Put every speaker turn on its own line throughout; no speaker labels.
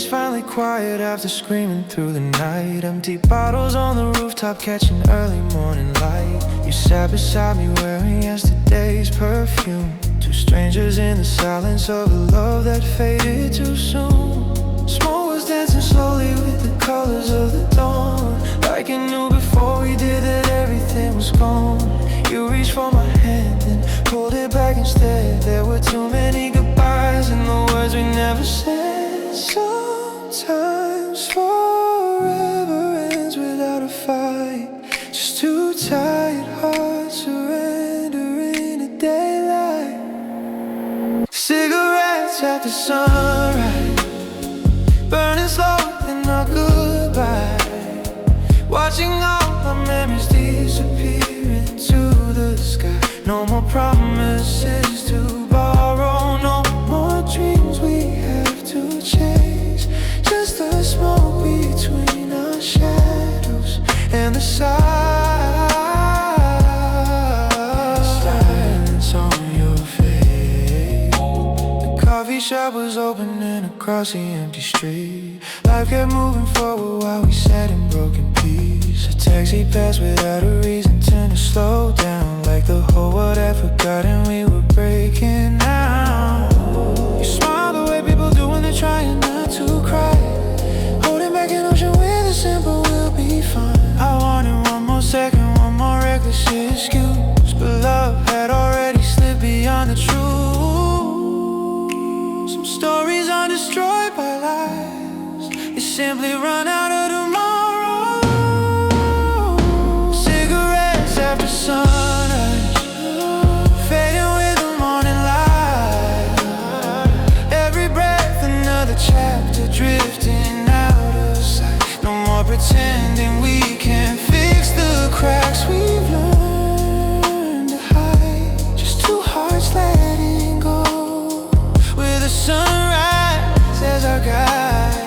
City's finally quiet after screaming through the night. Empty bottles on the rooftop catching early morning light. You sat beside me wearing yesterday's perfume. Two strangers in the silence of a love that faded too soon. Smoke was dancing slowly with the colors of the dawn. Like you knew before we did that everything was gone. You reached for my hand and pulled it back instead. There were too many goodbyes and the words we never said. Sometimes forever ends without a fight. Just two tired hearts surrendering to daylight. Cigarettes after sunrise, burning slow in our goodbye. Watching all our memories disappear into the sky. No more promises to borrow, no more dreams we have to chase. Just the smoke between our shadows and the silence on your face. The coffee shop was opening across the empty street. Life kept moving forward while we sat in broken pieces. A taxi passed without a reason, turned to slow down. Like the whole world had forgotten we were breaking down. You smile the way people do when they're trying not to cry. Holding back an ocean with a simple "we'll be fine." I wanted one more second, one more reckless excuse, but love had already slipped beyond the truth. Some stories are destroyed by lies. They simply run out of tomorrow. Cigarettes after sunrise, fading with the morning light. Every breath another chapter drifting out of sight. No more pretending we can fix the cracks we've learned to hide. Just two hearts letting go, with the sunrise as our guide.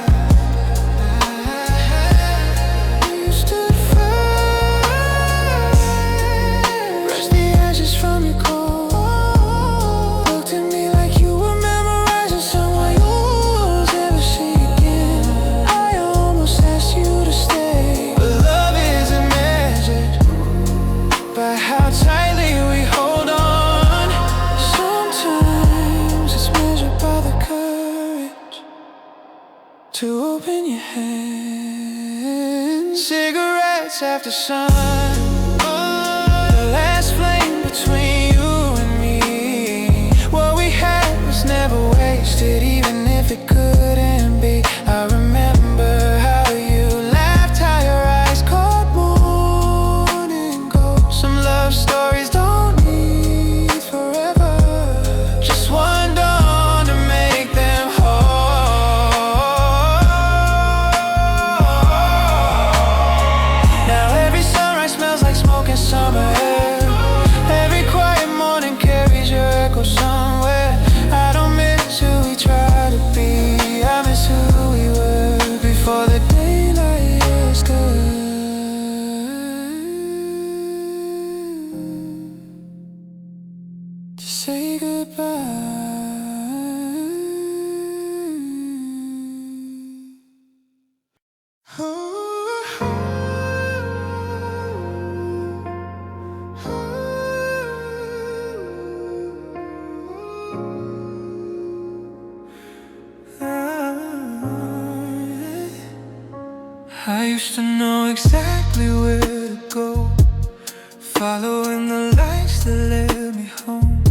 To open your hands. Cigarettes after sun, the last flame between you and me. What we had was never wasted, even if it couldn't be. I remember how you laughed, how your eyes caught morning gold. Some love stories don't need forever, just one dawn to make them whole. Summer air, every quiet morning carries your echo somewhere. I don't miss who we try to be, I miss who we were before the daylight was good. To say goodbye. I used to know exactly where to go, following the lights that led me home.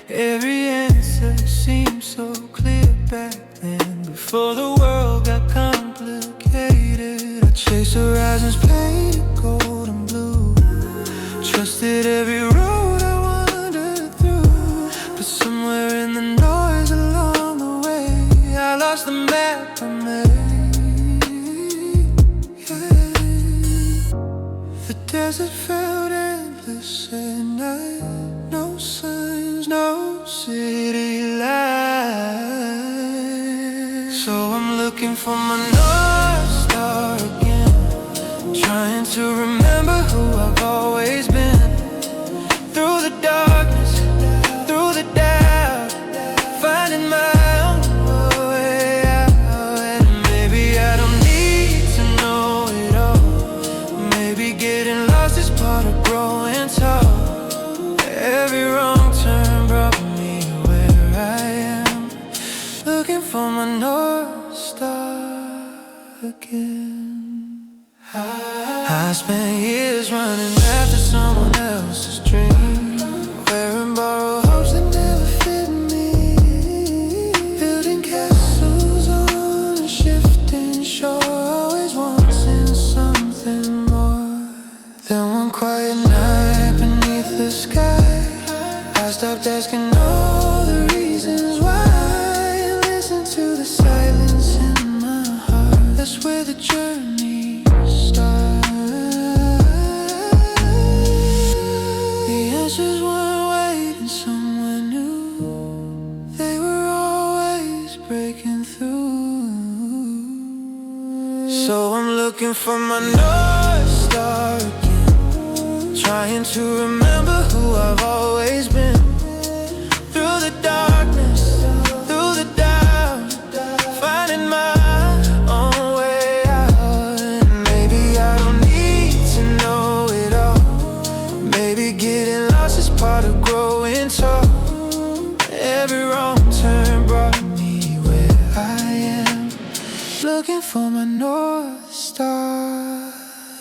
Every answer seemed so clear back then, before the world got complicated. I chased horizons painted gold and blue, trusted every road I wandered through. But somewhere in the noise along the way, I lost the map I made. The desert felt endless at night. No signs, no city lights. So I'm looking for my North Star again, trying to remember who I've always been. Through the darkness, through the doubt, finding my own way out. again. I spent years running after someone else's dream, wearing borrowed hopes that never fit me, building castles on a shifting shore, always wanting something more. Then one quiet night beneath the sky, I stopped asking all the reasons why, and listened to the silence in my heart. That's where the journey starts. The answers weren't waiting somewhere new, they were always breaking through. So I'm looking for my North Star again, trying to remember who I've always been. Through the darkness, through the doubt, finding my own way out. And maybe I don't need to know it all, maybe getting lost is part of growing tall. Every wrong turn brought me where I am, looking for my North Star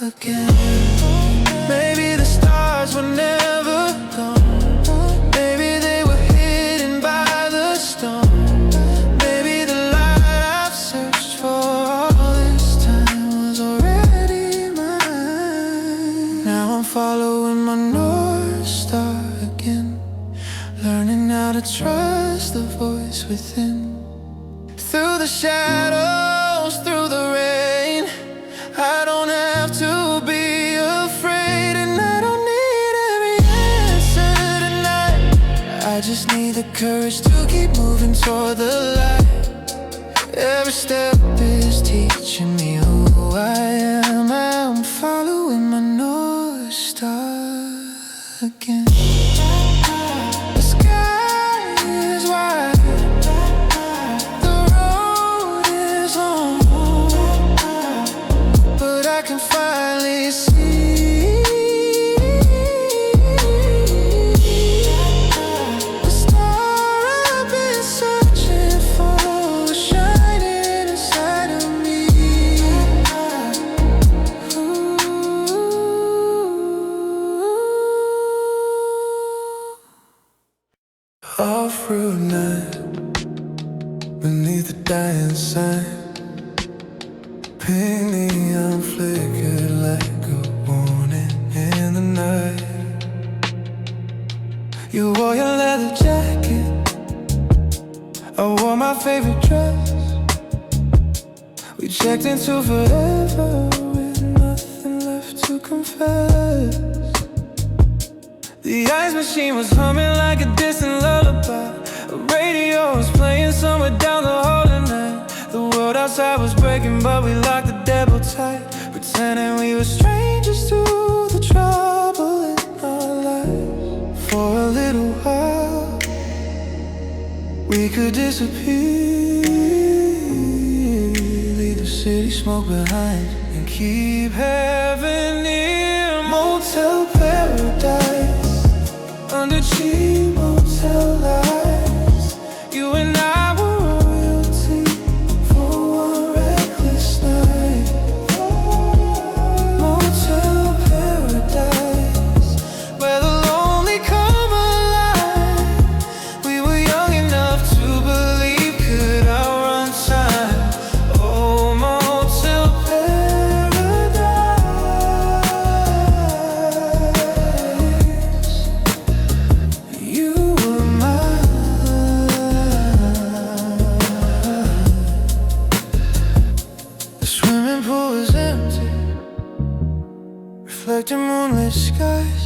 again. Maybe the stars were never gone, maybe they were hidden by the storm. Maybe the light I've searched for all this time was already mine. Now I'm following my North Star again, learning how to trust the voice within. Through the shadows, through the rain, I don't have to be afraid, and I don't need every answer tonight. I just need the courage to keep moving toward the light. Every step is teaching me who I am. I'm following my North Star again. The sky is wide, the road is long, but I can finally see the star I've been searching for, shining inside of me. Off-road night, beneath the dying sun, pink neon flickered like a warning in the night. You wore your leather jacket, I wore my favorite dress. We checked into forever with nothing left to confess. The ice machine was humming like a distant lullaby, a radio was playing somewhere down the hall at night. The world outside was breaking, but we locked the deadbolt tight, pretending we were strangers to the trouble in our lives. For a little while, we could disappear, leave the city smoke behind, and keep heaven near. Motel Paradise, under cheap motel lights, you and I were royalty for one reckless night. Motel Paradise, where the lonely come alive. We were young enough to believe could outrun time. Oh, Motel Paradise, you were mine. The swimming pool was empty, reflecting moonlit skies,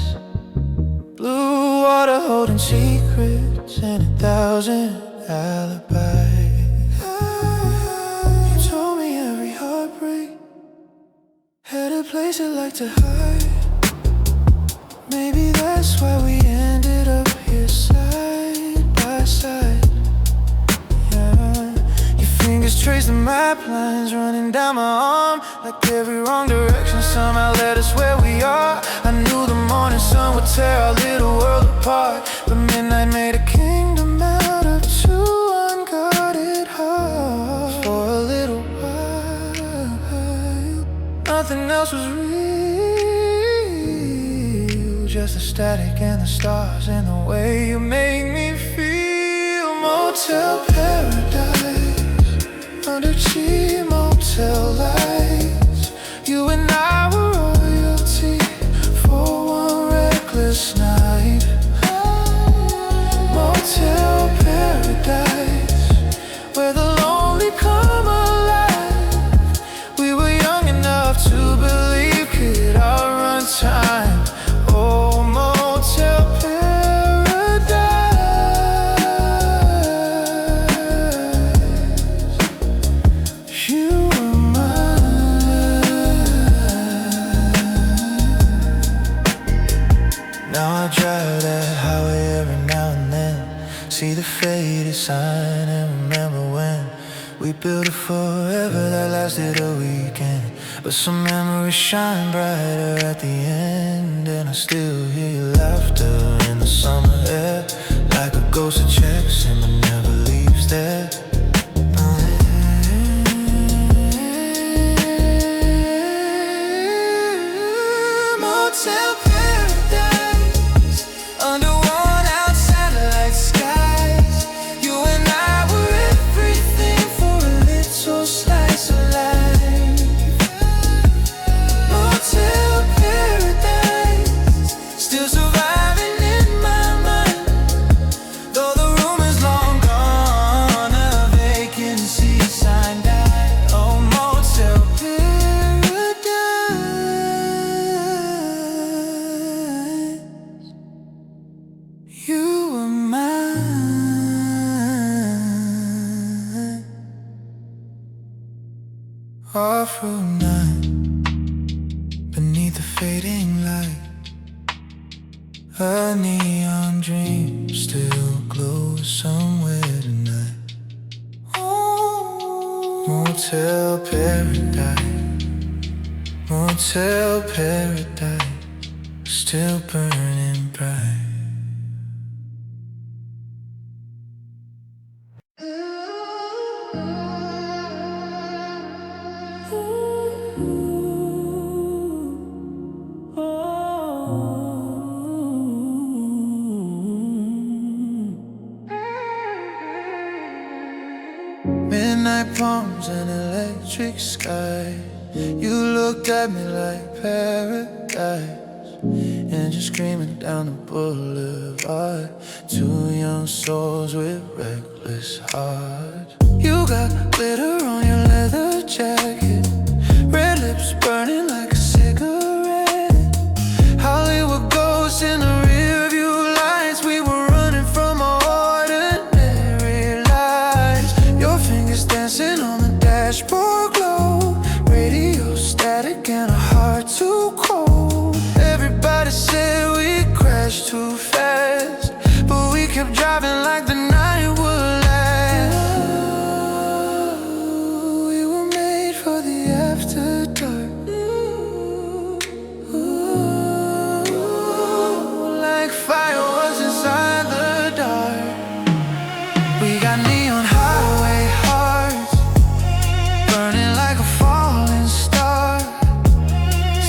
blue water holding secrets and 1,000 alibis. You told me every heartbreak had a place I like to hide. Maybe that's why we ended up here side by side. Yeah. Your fingers tracing map lines running down my arm, like every wrong direction somehow led us where we are. I knew the morning sun would tear our little world apart, but midnight made a kingdom out of two unguarded hearts. For a little while, nothing else was real, just the static and the stars and the way you make me feel. Motel Paradise, under cheap motel lights. You and I were royalty for one reckless night. Motel Paradise, where the lonely come alive. We were young enough to believe could outrun time. Oh, Motel Paradise, you were mine. Now I drive that highway every now and then, see the faded sign and remember when we built a forever that lasted a weekend. But some memories shine brighter at the end, and I still hear your laughter in the summer air, like a ghost of 𝒔𝒔𝒆𝒔𝒊𝒔𝒕 never leaves there. Motel Paradise, under worn out satellite skies. You and I were everything for a little slice of life. Motel Paradise, still surviving in my mind. Though the room is long gone, a vacancy sign died. Oh, Motel Paradise, you were mine. Off-road night, beneath the fading light, a neon dream still glows somewhere tonight. Motel Paradise, Motel Paradise, still burning bright. Midnight palms and electric sky. You looked at me like paradise, and you're screaming down the boulevard. Two young souls with reckless hearts. You got glitter on your leather jacket, red lips burning like a cigarette. Hollywood ghosts in the rearview lights. We were running from ordinary lives. Your fingers dancing on the dashboard glow, radio static and a heart too cold. Everybody said we crashed too fast, but we kept driving like the night would last. We were made for the after dark. Like fireworks inside the dark. We got neon highway hearts, burning like a falling star.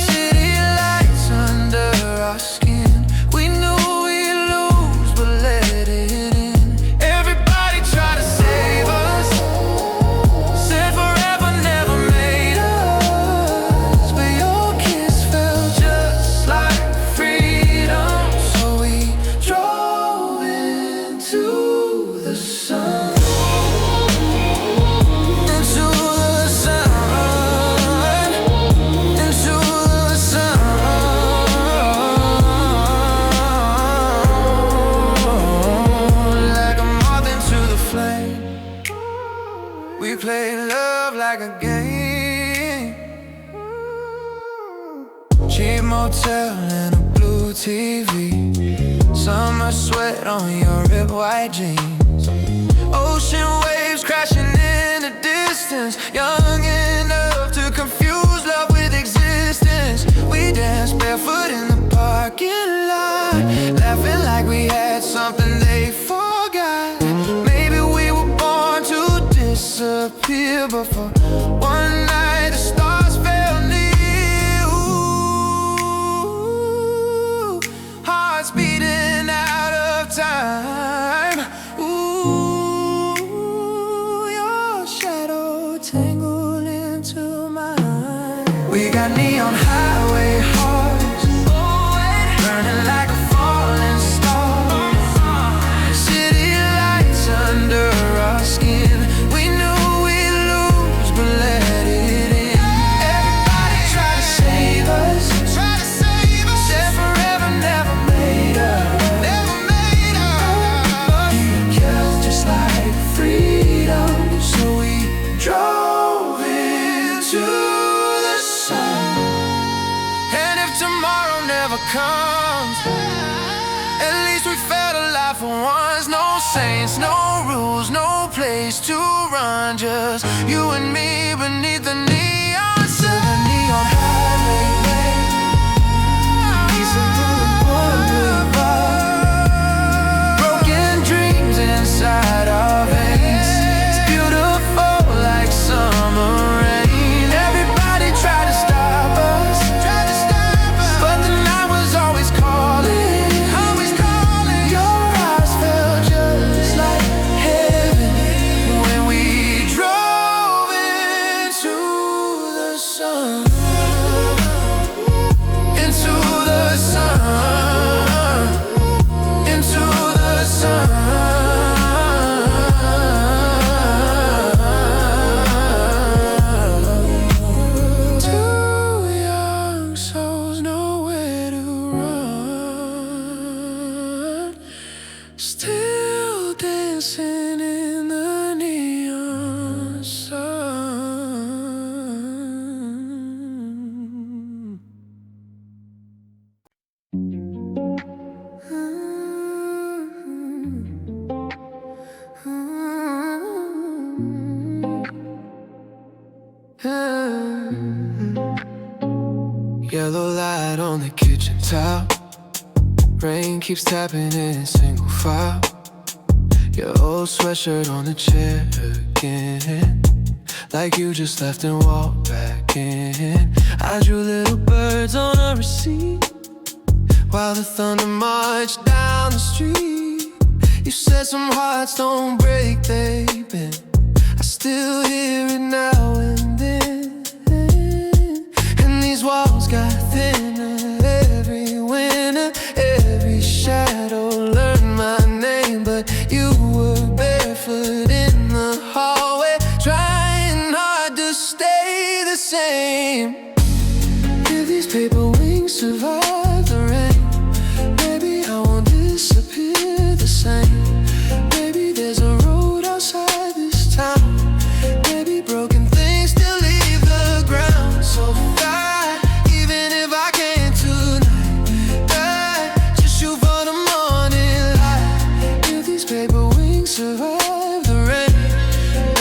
City lights under our skin. We knew we'd lose, but let it in. Everybody tried to save us, said forever never made us. But your kiss felt just like freedom, so we drove into the sun. Into the sun, into the sun. Like a moth into the flame, we played love like a game. Cheap motel and a blue TV, summer sweat on your ripped white jeans. Ocean waves crashing in the distance, young enough to confuse love with existence. We danced barefoot in the parking lot, laughing like we had something they forgot. Maybe we were born to disappear, but for one night the stars fell near. We got neon highway hearts, burning like a falling star. City lights under our skin. We knew we'd lose, but let it in. Everybody try to save us, said forever never made us. But you kept just like freedom, so we drove into the sun. And if tomorrow never comes, at least we felt alive for once. No saints, no rules, no place to run. Just you and me beneath the neon sun. The neon highway, easing through the boulevard. Broken dreams inside our veins. It's beautiful like summer rain. Everybody tried to stop us, but the night was always calling. Your eyes felt just like heaven when we drove into the sun. Into the sun. Into the sun. Two young souls, nowhere to run, still dancing in the neon sun. Yellow light on the kitchen top. Rain keeps tapping in single file. Your old sweatshirt on the chair again, like you just left and walked back in. I drew little birds on a receipt while the thunder marched down the street. You said some hearts don't break, they bend. I still hear it now and then. And these walls got thinner every winter. Every shadow learned my name, but you were barefoot in the hallway, trying hard to stay the same. If these paper wings survive the rain, maybe I won't disappear the same. Maybe there's a road outside this town. Maybe broken things still leave the ground. So fly, even if I can't tonight. Just shoot for the morning light. If these paper wings survive the rain,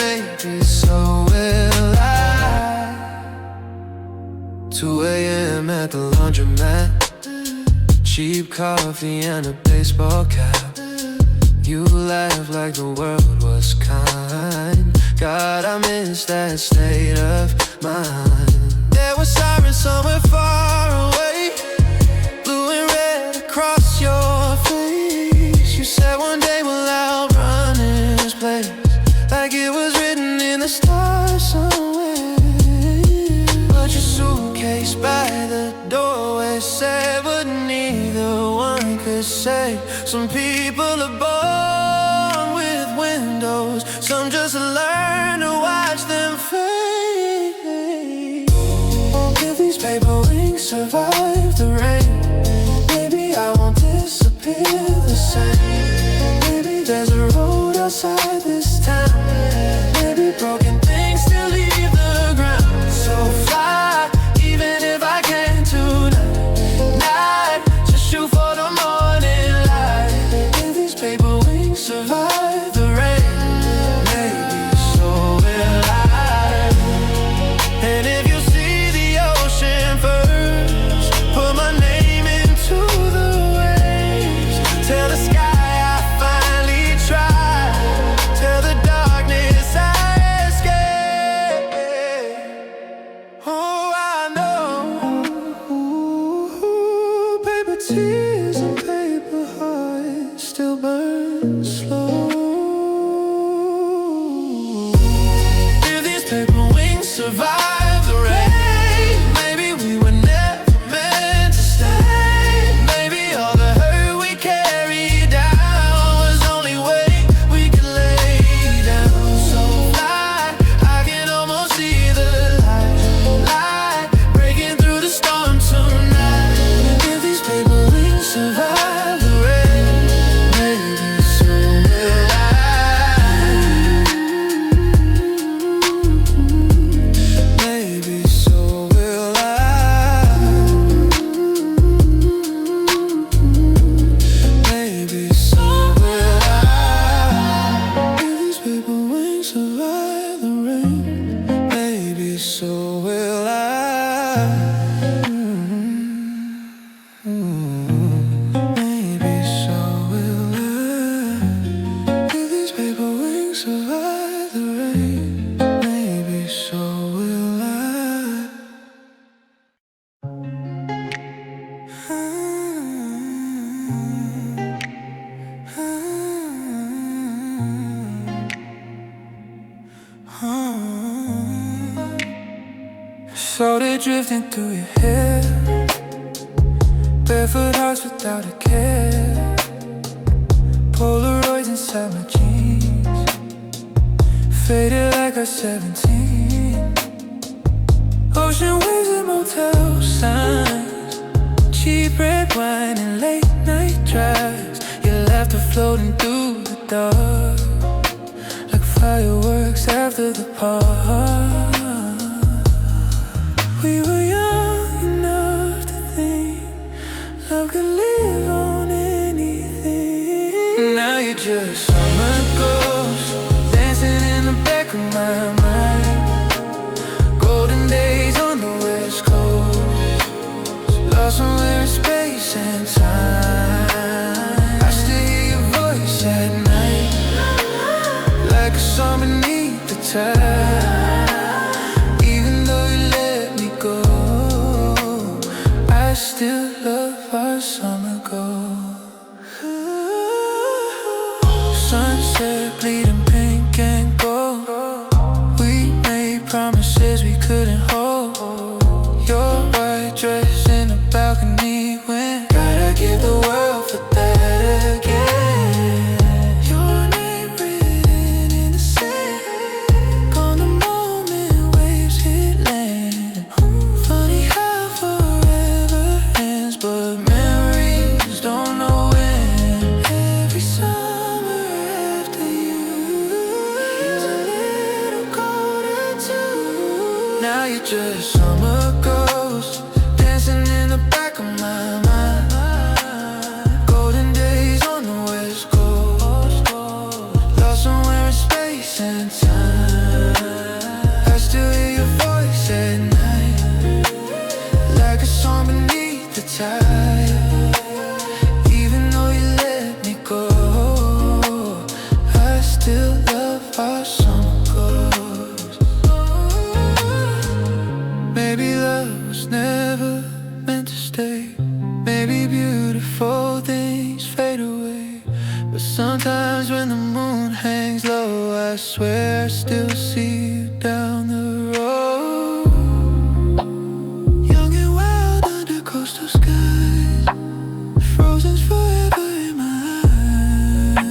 maybe so will I. 2 a.m. at the laundromat, cheap coffee and a baseball cap. You laugh like the world was kind. God, I miss that state of mind. There was sirens somewhere far away, blue and red across your face. You said one day we'll outrun this place, like it was written in the stars somewhere. But your suitcase by the doorway said what neither one could say. Some people are born with windows, some just learn to watch them fade. If these paper wings survive the rain, maybe I won't disappear the same. Maybe there's a road outside this town. Maybe broken things still leave the ground. So fly, even if I can't tonight. Just shoot for the morning light. If these paper wings survive the rain, maybe so will I. And if you see the ocean first, put my name into the waves. Tell the sky I finally tried. so will I. Maybe so will I. If these paper wings survive the rain, maybe so will I. So they're drifting through your hair, barefoot hearts without a care, Polaroids inside my jeans, faded like I was 17. Ocean waves and motel signs, cheap red wine and late night drives, your laughter floating through the dark like fireworks after the park. We were young enough to think love could live on anything. Now you're just summer ghost, dancing in the back of my mind. Golden days on the West Coast, lost somewhere in space and time. I still hear your voice at night, like a song beneath the tide. I still love our summer gold. Sunset bleeding pink and gold. We made promises we couldn't hold. Your white dress in the balcony when gotta give the world for that again. Your name written in the sand, gone the moment waves hit land. Funny how forever ends, but memories don't know when. Every summer after you is a little colder too. Now you're just summer ghost, dancing in the back of my mind. Golden days on the West Coast, lost somewhere in space and time. I still hear your voice at night, like a song beneath the tide. Even though you let me go, I still love our summer ghost. Maybe love was never meant to stay. Maybe beautiful things fade away. But sometimes when the moon hangs low, I swear I still see you down the road. Young and wild under coastal skies, frozen's forever in my eyes.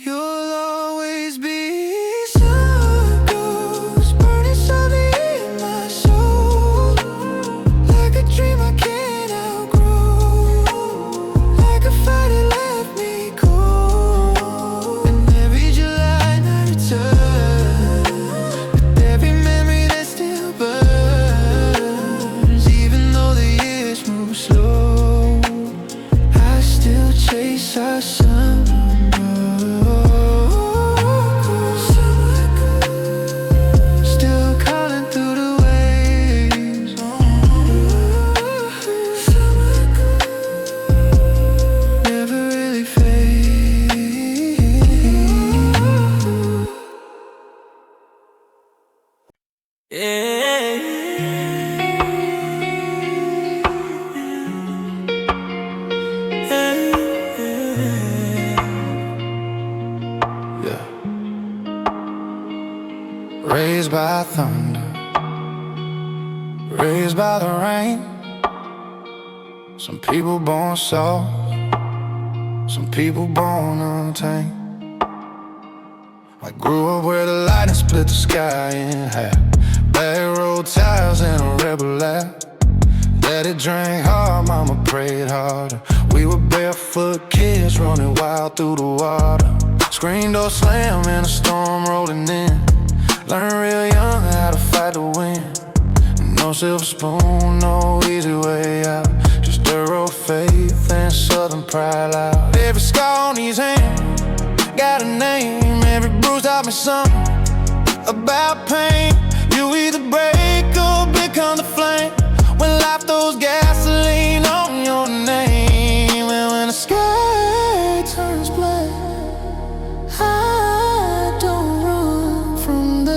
You'll always be summer ghost, burning softly in my soul, like a dream I can't outgrow, like a fire that left me cold. And every July night returns with every memory that still burns. Even though the years move slow, I still chase our summer ghost. Still calling through the waves. Never really fade. Yeah. Raised by thunder, raised by the rain. Some people born soft, some people born untamed. I grew up where the lightning split the sky in half, back road tires and a rebel laugh. Daddy drank hard, mama prayed harder. We were barefoot kids running wild through the water. Screen door slam and a storm rolling in. Learned real young how to fight to win. No silver spoon, no easy way out, just dirt road faith and southern pride loud. Every scar on his hand got a name, every bruise taught me something. about pain. You either break or become the flame. When life throws gasoline on your name, and when the sky turns black, I don't run from there.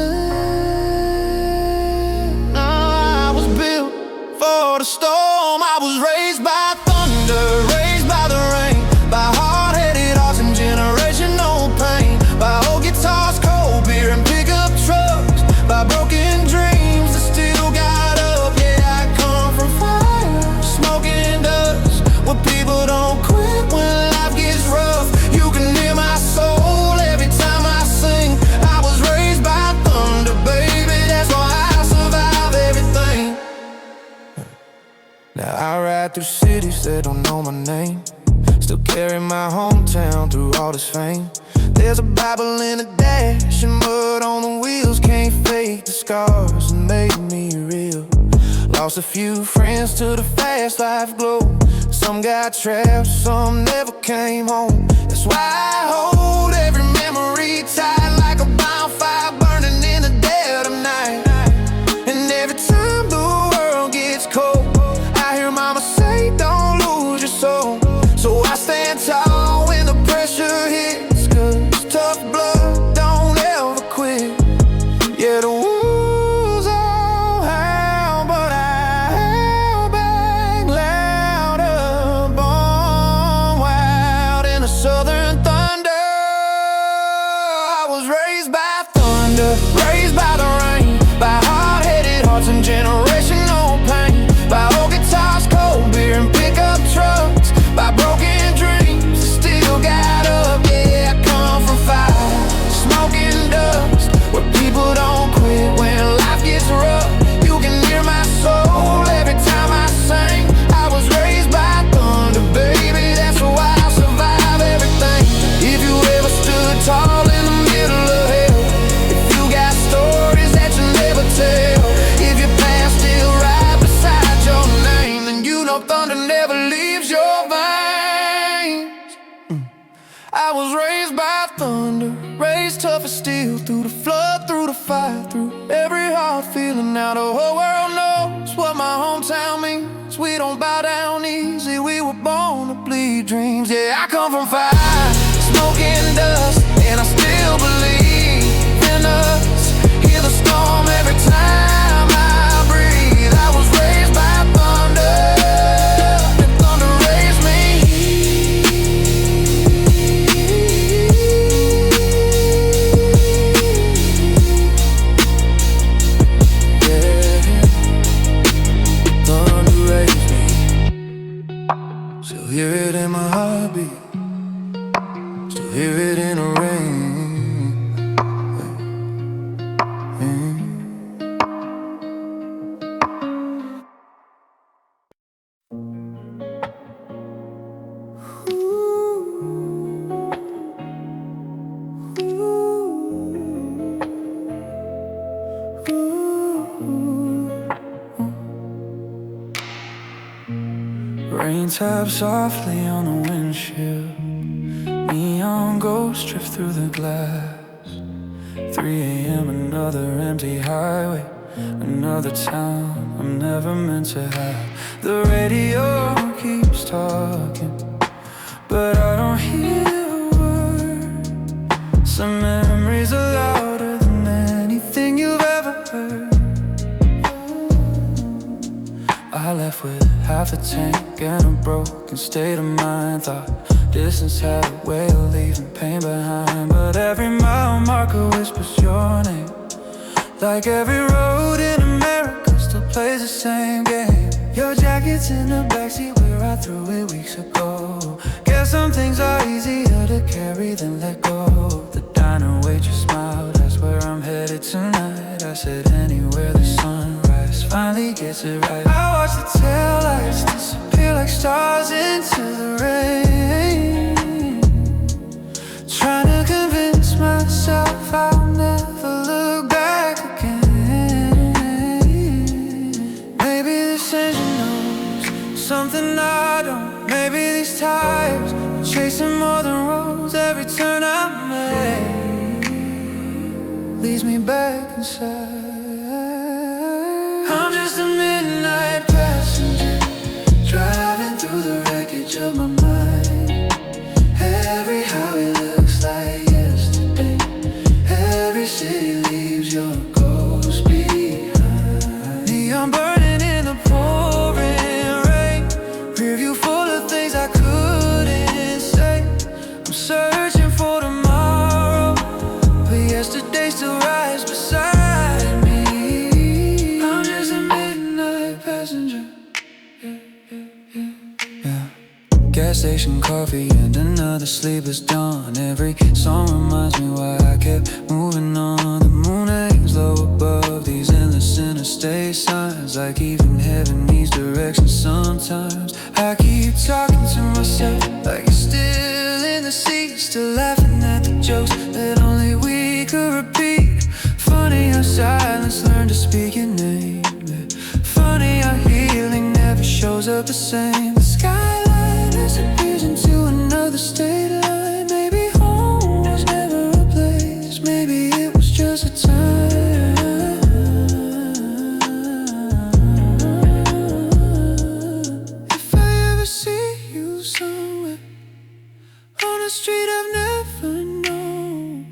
No, I was built for the storm. I was raised by thunder, raised by the rain, by hard-headed hearts and generational pain, by old guitars, cold beer, and pickup trucks, by broken dreams that still got up. Yeah, I come from fire, smoke and dust, where people don't quit when life gets rough. You can hear my soul every time I sing. I was raised by thunder, baby, that's why I survive everything. Now I ride through cities that don't know my name, still carry my hometown through all this fame. There's a Bible in a dash and mud on the wheels. Can't fake the scars that made me real. Lost a few friends to the fast life glow. Some got trapped, some never came home. That's why I hold every memory tight, like a bonfire burning in the dead of night. And every time the world gets cold, I hear mama say, don't lose your soul. So I stand tall when the pressure hits, 'cause tough blood don't ever quit. Yeah, the wolves all howl, but I howl back louder. Born wild in the southern thunder. I was raised by thunder, raised by the rain, by hard-headed hearts and generational pain, by old guitars, cold beer, and pickup trucks, by broken dreams that still got up. Yeah, I come from fire, smoke and dust, where people don't quit when life gets rough. You can hear my soul every time I sing. I was raised by thunder, baby, that's why I survive everything. If you ever stood tall in the middle of hell, if you got stories that you never tell, if your past still right beside your name, then you know thunder never leaves your veins. I was raised by thunder, raised tough as steel, through the flood, through the fire, through every hard feeling. Now the whole world knows what my hometown means. We don't bow down easy, we were born to bleed dreams. Yeah, I come from fire, smoke and dust, and I still believe in us. Hear the storm every time I breathe. I was raised by thunder, and thunder raised me. Yeah, thunder raised me. Still hear it in my heartbeat, still hear it in the rain. Rain taps softly on the windshield, neon ghosts drift through the glass. 3 a.m. another empty highway, another town I'm never meant to have. The radio keeps talking, but I don't hear a word. Some memories are louder than anything you've ever heard. I left with half a tank and a broken state of mind. Thought distance had a way of leaving pain behind, but every mile marker whispers your name. Like every road in America still plays the same game. Your jacket's in the backseat where I threw it weeks ago. Guess some things are easier to carry than let go. The diner waitress smiled, that's where I'm headed tonight. I said anywhere the sunrise finally gets it right. I watch the taillights disappear like stars into the rain, trying to convince myself I'll never look back again. Maybe this engine knows something I don't. Maybe these tires are chasing more than roads every turn I make. leads me back inside. I'm just a midnight passenger, driving through the wreckage of my mind. Every highway looks like yesterday, every city leaves your ghost behind. Neon burning in the pouring rain, rearview full of things I couldn't say. I'm searching for tomorrow, but yesterday still rides beside me. I'm just a midnight passenger. Gas station coffee and another sleepless dawn. Every song reminds me why I kept moving on. The moon hangs low above these endless interstate signs, like even heaven needs direction sometimes. I keep talking to myself like it's still in the seat, still laughing at the jokes that only we could repeat. Funny how silence learned to speak your name. Funny how healing never shows up the same. The skyline disappears into another state line. Maybe home was never a place, maybe it was just a time. If I ever see you somewhere on a street I've never known,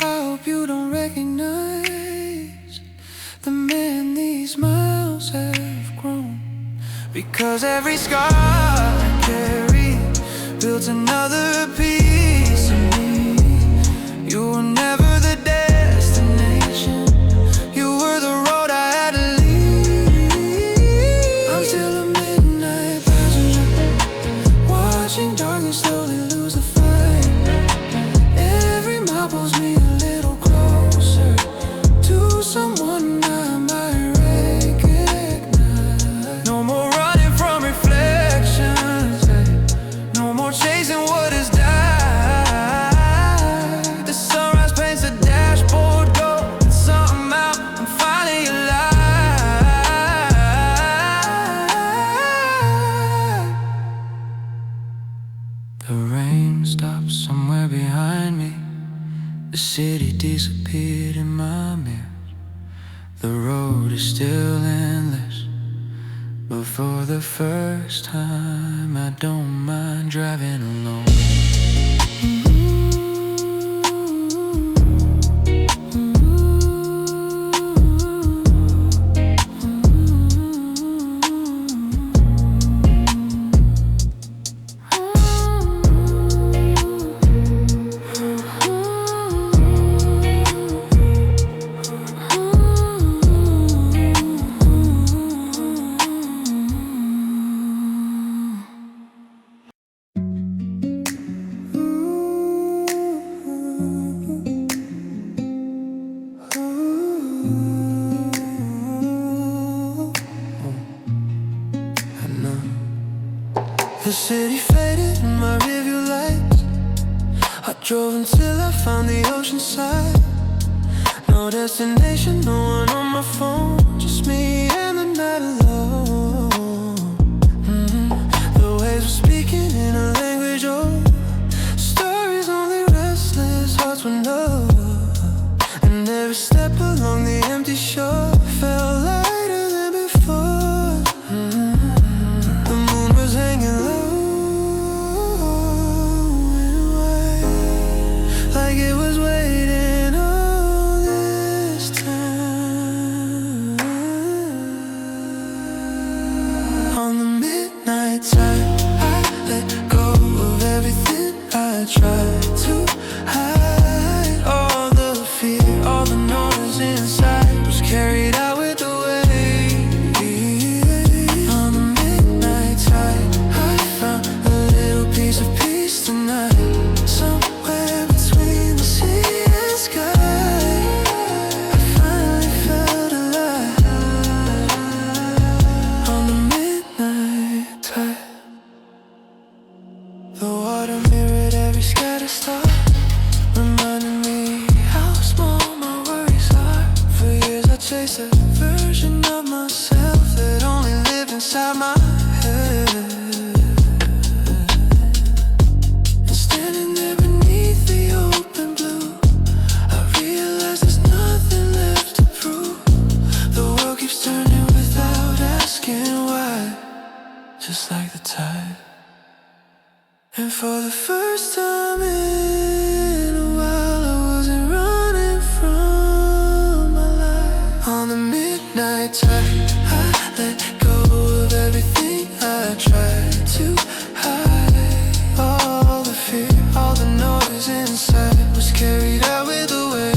I hope you don't recognize the man these miles have grown. Because every scar I carry built another piece of me. You were never the destination, you were the road I had to leave. I'm still a midnight passenger, watching darkness slowly lose the fight. Every mile pulls me a little closer to someone I might recognize. No more running from reflections, no more chasing what has died. The sunrise paints the dashboard gold, and somehow I'm finally alive. The rain stops somewhere behind me, the city disappeared in my mirrors. The road is still endless, but for the first time I don't mind driving alone. The city faded in my rearview lights. I drove until I found the ocean side. No destination, no one on my phone, just me and the night alone. The waves were speaking in a language old, stories only restless hearts would know. And every step along the empty shore felt lighter than before. The moon was hanging low, like it was waiting all this time. On the midnight time, I let go of everything I tried to hide. All the fear, all the noise inside was carried midnight tide, I let go of everything I tried to hide. All the fear, all the noise inside was carried out with the wave.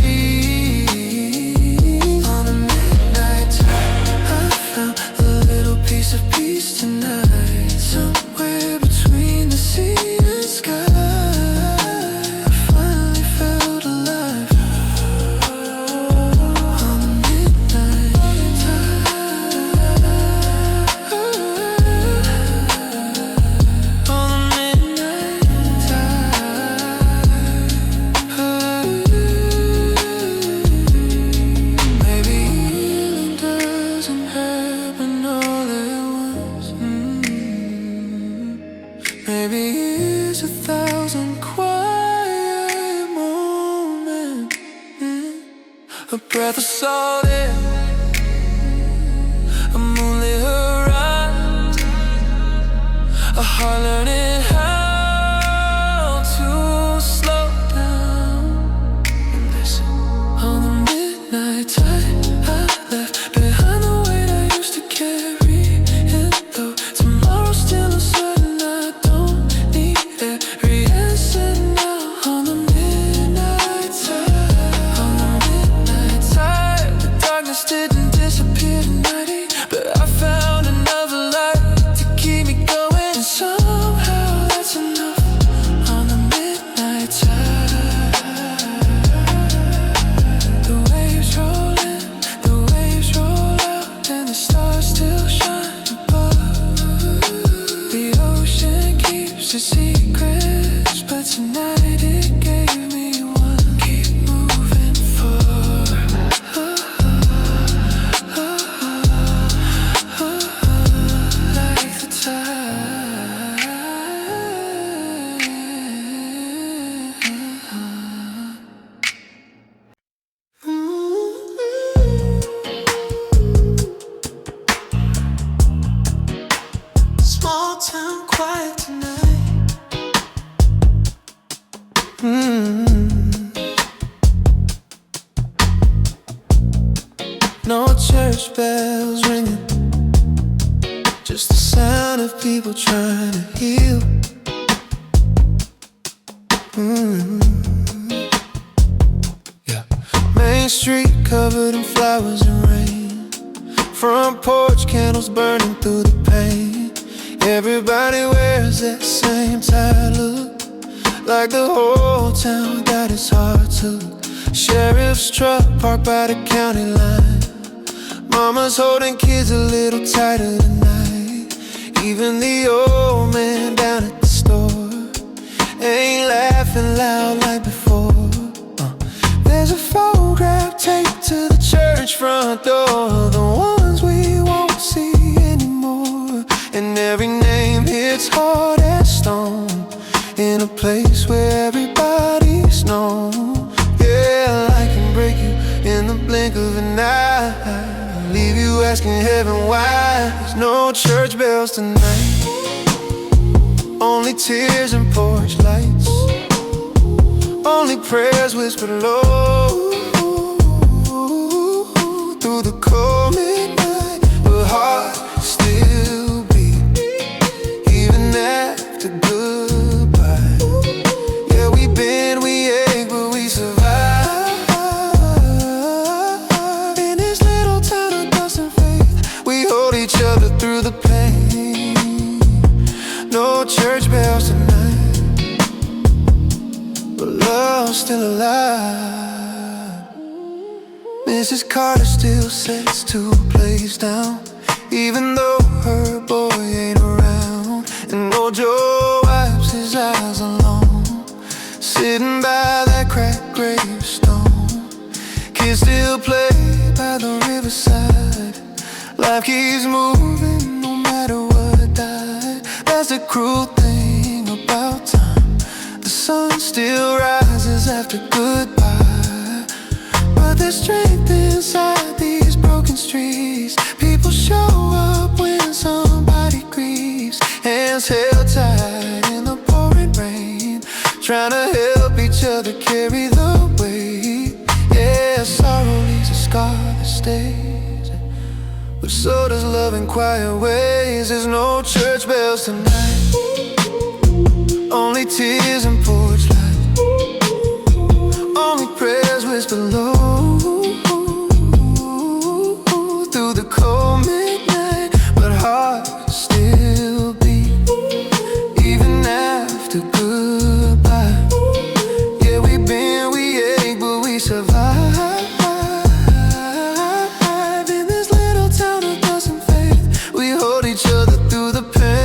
On a midnight tide, I found a little piece of peace tonight. Somewhere between the sea and sky, I finally felt alive. On the midnight tide, on the midnight tide. Maybe healing doesn't happen all at once. Maybe it's 1,000 quiet moments. A breath of salt air, a moonlit horizon, a heart learning how to slow down and listen. On the midnight tide, I left behind the weight I used to carry. And though tomorrow's still uncertain, I don't need every answer now. On the midnight tide, on the midnight tide, the darkness didn't disappear tonight, but I found another light to keep me going, and somehow that's enough. On the midnight tide, the waves roll in, the waves roll out, and the stars still shine above. The ocean keeps its secrets, but tonight it gave me one. Keep moving forward, like the tide. Small town quiet tonight. No church bells ringing, just the sound of people trying to heal. Yeah. Main Street covered in flowers and rain, front porch candles burning through the pain. Everybody wears that same tired look, like the whole town got its heart took. Sheriff's truck parked by the county line, mama's holding kids a little tighter tonight. Even the old man down at the store ain't laughing loud like before. There's a photograph taped to the church front door, the ones we won't see anymore. And every name hits hard as stone in a place where everybody's known. Yeah, I can break you in the blink of an eye, leave you asking heaven why. There's no church bells tonight, only tears and porch lights, only prayers whispered low through the cold midnight. But heart still beat even after goodbye. Yeah, we bend, we ache, but we survive. In this little town of dust and faith, we hold each other through the pain. No church bells tonight, but love's still alive. Mrs. Carter still sets to a place down, even though her boy ain't around. And old Joe wipes his eyes alone, sitting by that cracked gravestone. Kids still play by the riverside, life keeps moving no matter what died. That's the cruel thing about time, the sun still rises after goodbye. But there's strength inside these broken streets. People show up when somebody grieves, hands held tight in the pouring rain, trying to help each other carry the weight. Yeah, sorrow leaves a scar that stays. but so does love in quiet ways. There's no church bells tonight, only tears and porch lights, only prayers whispered low through the cold midnight. But hearts still beat even after goodbye. Yeah, we bend, we ache, but we survive. In this little town of doesn't fade, we hold each other through the pain.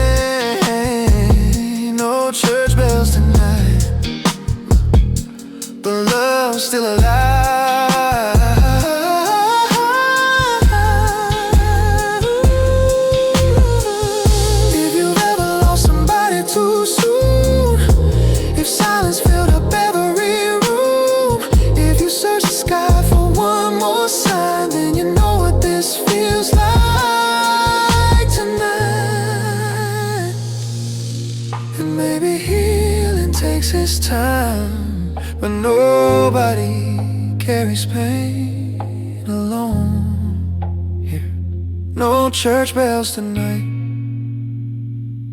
No church bells tonight, but love's still alive. If you've ever lost somebody too soon, if silence filled up every room, if you search the sky for one more sign, then you know what this feels like tonight. And maybe healing takes its time, but nobody carries pain alone here. No church bells tonight,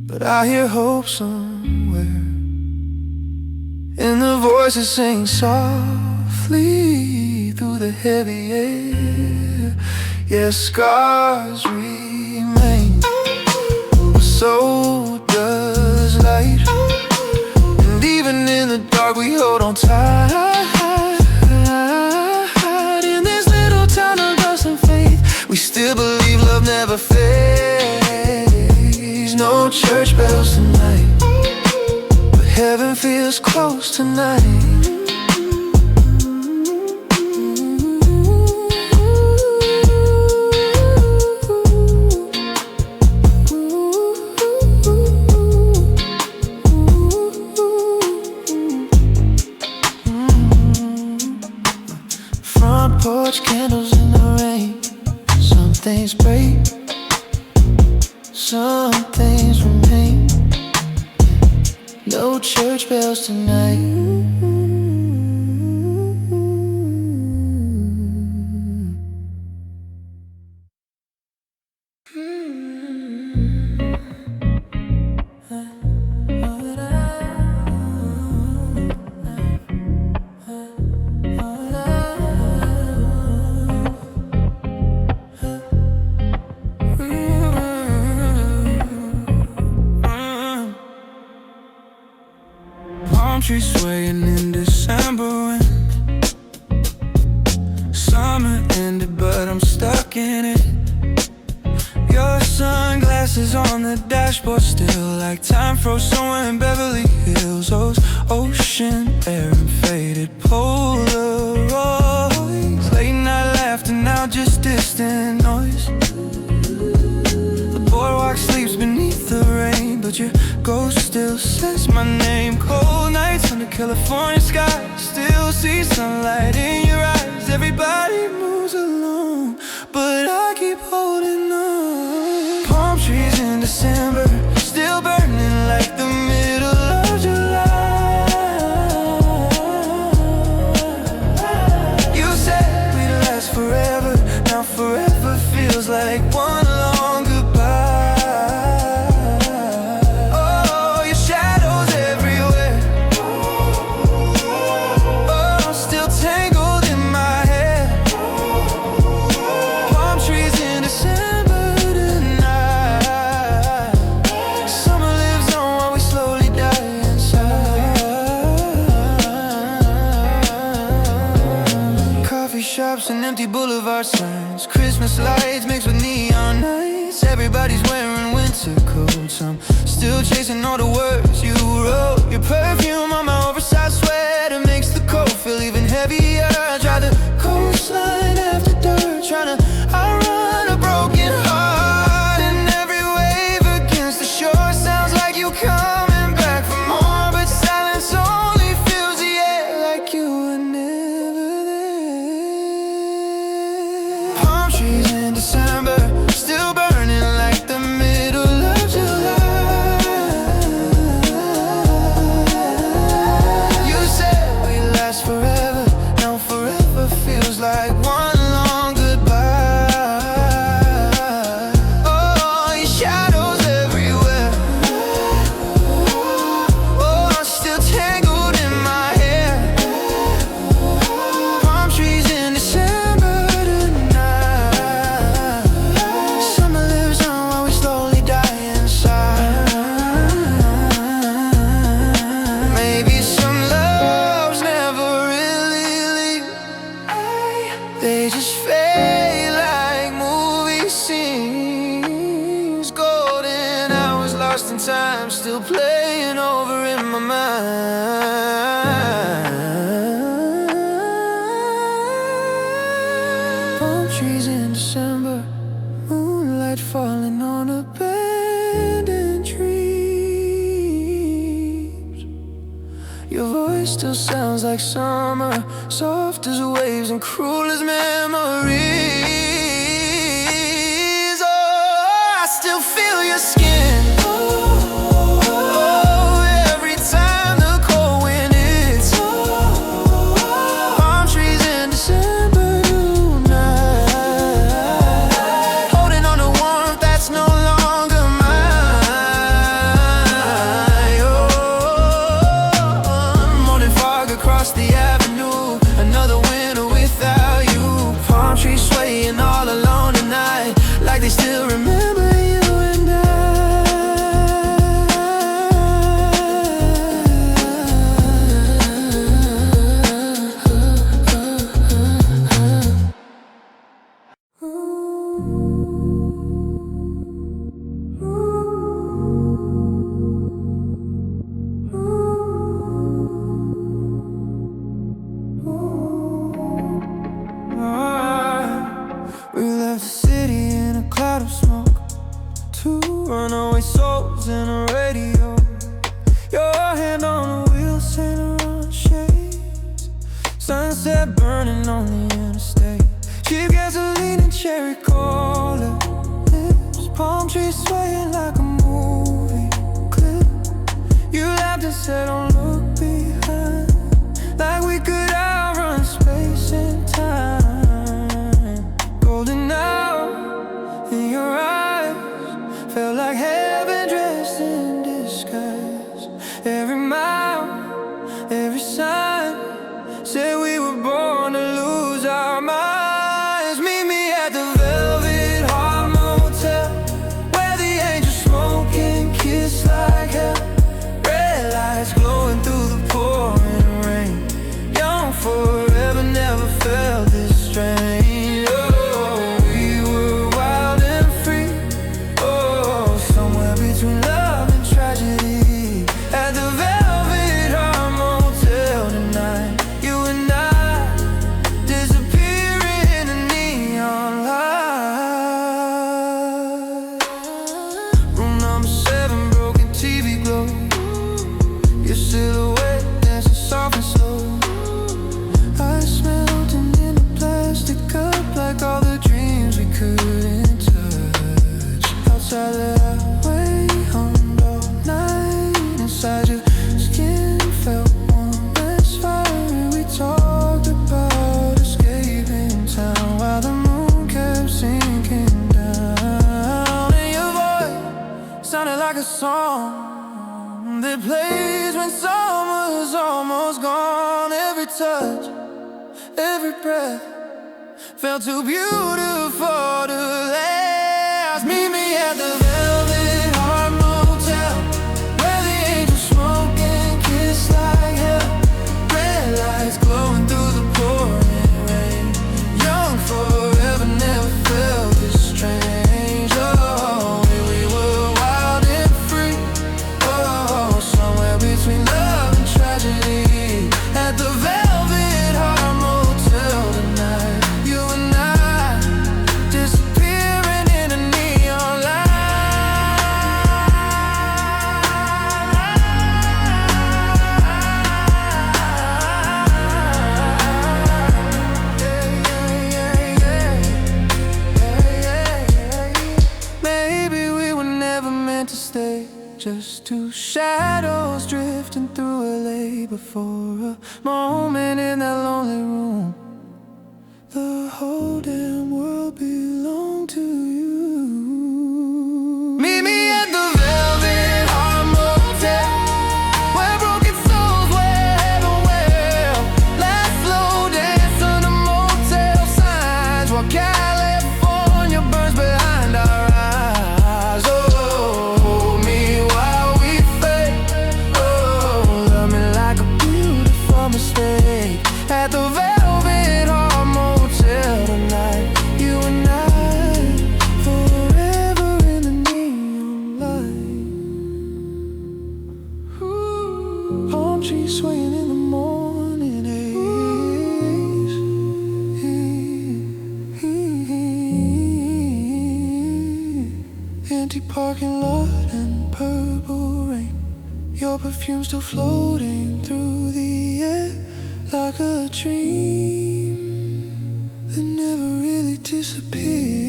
but I hear hope somewhere, and the voices sing softly through the heavy air. Yes, scars remain, but so does light. And even in the dark we hold on tight. In this little town of dust and faith, we still believe love never fades. No church bells tonight, but heaven feels close tonight. Front porch candles in the rain. Some things break, some things remain. No church bells tonight. Palm trees swaying in December wind. Summer ended, but I'm stuck in it. Your sunglasses on the dashboard, still like time froze somewhere in Beverly Hills. Those ocean air and faded Polaroids. Late night laughter, now just distant noise. The boardwalk sleeps beneath the rain, but your ghost still says my name. Cold nights under California skies, still see sunlight in your eyes. Everybody moves along, but I keep holding on. Palm trees in December, still burning like the middle of July. You said we'd last forever, now forever feels like one long goodbye. Oh, your shadows everywhere, oh, still tangled in my hair. Palm trees in December tonight. Summer lives on while we slowly die inside. Coffee shops and empty boulevard signs, Christmas lights mixed with neon nights. Everybody's wearing winter coats, I'm still chasing all the words you wrote. Your perfume on my oversized sweater makes the cold feel even heavier. I drive the coastline after dark, trying to outrun a broken heart. And every wave against the shore sounds like you coming back for more, but silence only fills the air like you were never there. Palm trees in December, still burning like the middle of July. You said we'd last forever, they just fade like movie scenes. Golden hours lost in time, still playing over in my mind. Palm trees in December, moonlight falling on abandoned dreams. Your voice still sounds like summer, soft as waves and cruel as memories. Oh, I still feel your skin. Every time the cold wind hits. Palm trees in December night, holding on to warmth that's no longer mine. Oh, morning fog across the avenue, another winter without you. Palm trees swaying all alone tonight, like they still remember you and I. We left the city in a cloud of smoke, two runaway souls in a radio. Your hand on the wheel, Saint Laurent shades. Sunset burning on the interstate. Cheap gasoline and cherry cola lips. Palm trees swaying like a movie clip. You laughed and said, don't look behind, like we could outrun space and time. Golden hour in your eyes felt like heaven dressed in disguise. Every mile, every sign said we were born to lose our minds. Meet me at the Velvet Heart Motel, where the angels smoke and kiss like hell. Red lights glowing through the pouring rain. Young forever, never felt this strange. Oh, we were wild and free. Oh, somewhere between love and tragedy. At the Velvet Heart Motel tonight, you and I disappearing in the neon light. Room number 7, broken TV glow. Your silhouette dancing soft and slow. Ice melting in a plastic cup, like all the dreams we couldn't touch. Outside the highway hummed all night. Inside your skin felt warm as fire. We talked about escaping town while the moon kept sinking down. And your voice sounded like a song that plays when summer's almost gone. Every touch, every breath felt too beautiful to last. Meet me at the Velvet Heart Motel, where the angels smoke and kiss like hell. Red lights glowing through the pouring rain. Young forever, never felt this strange. Oh, we were wild and free. Oh, somewhere between love and tragedy. At the Velvet Heart Motel tonight, you and I disappearing in a neon light. Maybe we were never meant to stay, just two shadows drifting through LA. Before a moment in that lonely room, the whole damn world belonged to you. Meet me at the Velvet Heart Motel, where broken souls wear heaven well. Last slow dance under motel signs, while California burns behind our eyes. Oh, hold me while we fade. Oh, love me like a beautiful mistake. At the Velvet Heart Motel parking lot and purple rain. Your perfume still floating through the air like a dream that never really disappeared.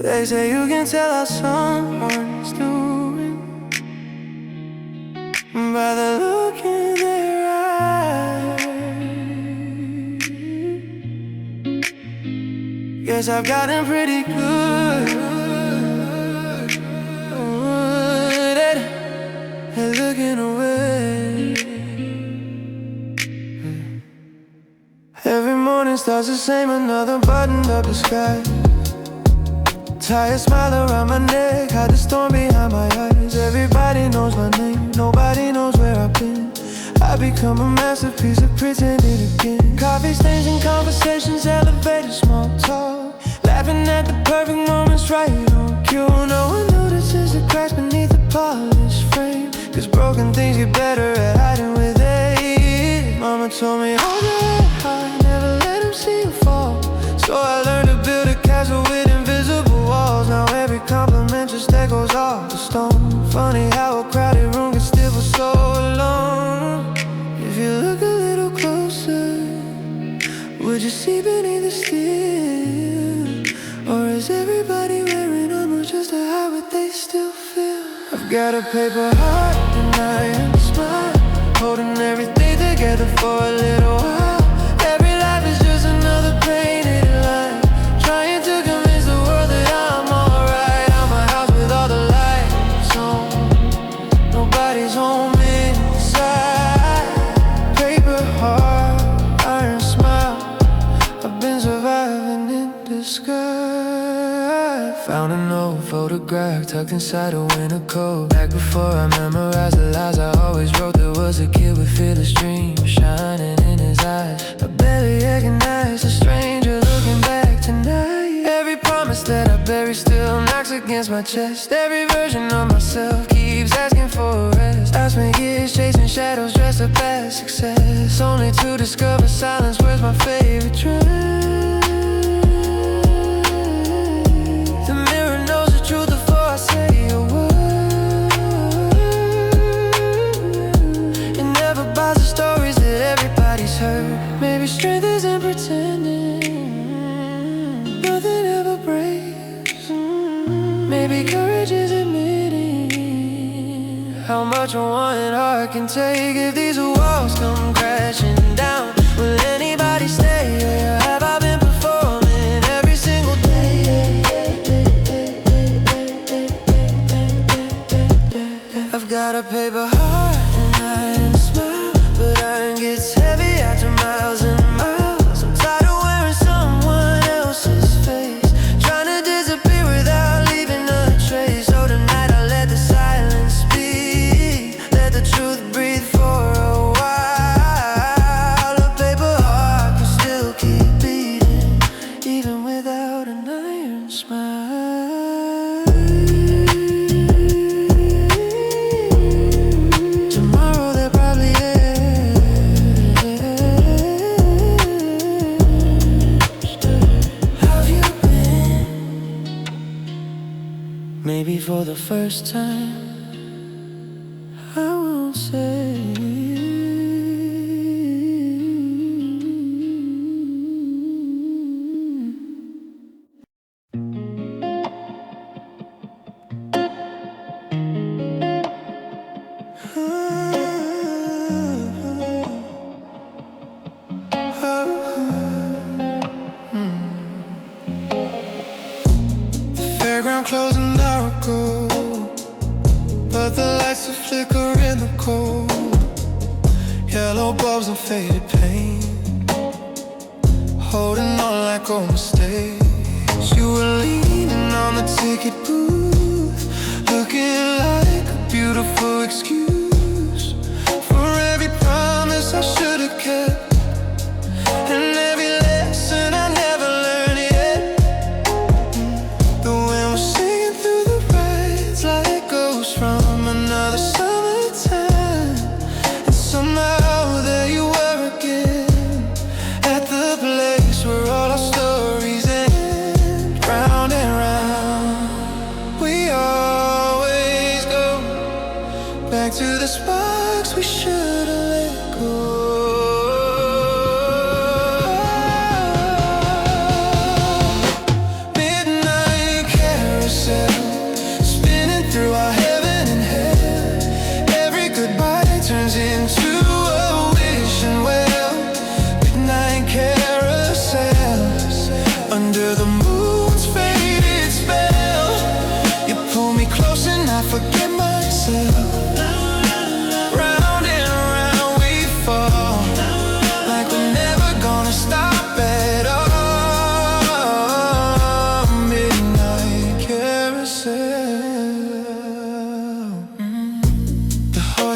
They say you can tell how someone's doing by the look in their eyes. Guess I've gotten pretty good at looking away. Every morning starts the same, another buttoned up disguise. Tie a smile around my neck, hide the storm behind my eyes. Everybody knows my name, nobody knows where I've been. I become a masterpiece of pretending again. Coffee stains and conversations, elevated small talk, laughing at the perfect moments right on cue. No one notices the cracks beneath the polished frame, 'cause broken things get better at hiding with age. Mama told me, hold your head high, never let them see you fall. So I learned to build a castle with invisible walls. Now every compliment just echoes off the stone. Funny how a crowded room can still for so long. If you look a little closer, would you see beneath the steel? Or is everybody wearing armor just to hide what they still feel? I've got a paper heart and I am a smile, holding everything together for a little while. Every life is just another painted line, trying to convince the world that I'm alright. I'm a house with all the lights on, nobody's home inside. Paper heart, iron smile, I've been surviving in disguise. Found an old photograph tucked inside a winter coat. Back before I memorized the lies I always wrote, there was a kid with fearless dreams shining in his eyes. I barely recognize a stranger looking back tonight. Every promise that I bury still knocks against my chest. Every version of myself keeps asking for a rest. I spent years chasing shadows dressed up as success, only to discover silence was my favorite trend. The mirror knows the truth before I say a word. It never buys the stories that everybody's heard. Maybe strength isn't pretending, nothing ever breaks. Maybe courage is admitting how much one heart can take. If these walls come crashing down, will anybody stay? Or have I been performing every single day? I've got a paper heart and iron smile, but iron gets heavy after miles and miles. I'm tired of wearing someone else's face, trying to disappear without leaving a trace. So tonight I let the silence speak, let the truth breathe for a while. A paper heart can still keep beating, even without an iron smile. Tomorrow there probably is. How have you been? Maybe for the first time I won't say. The fairground closed an hour ago, but the lights will flicker in the cold. Yellow bulbs and faded paint, holding on like old mistakes. You were leaning on the ticket booth, looking like a beautiful excuse for every promise I should have kept, and every lesson I never learned yet. The wind was singing through the red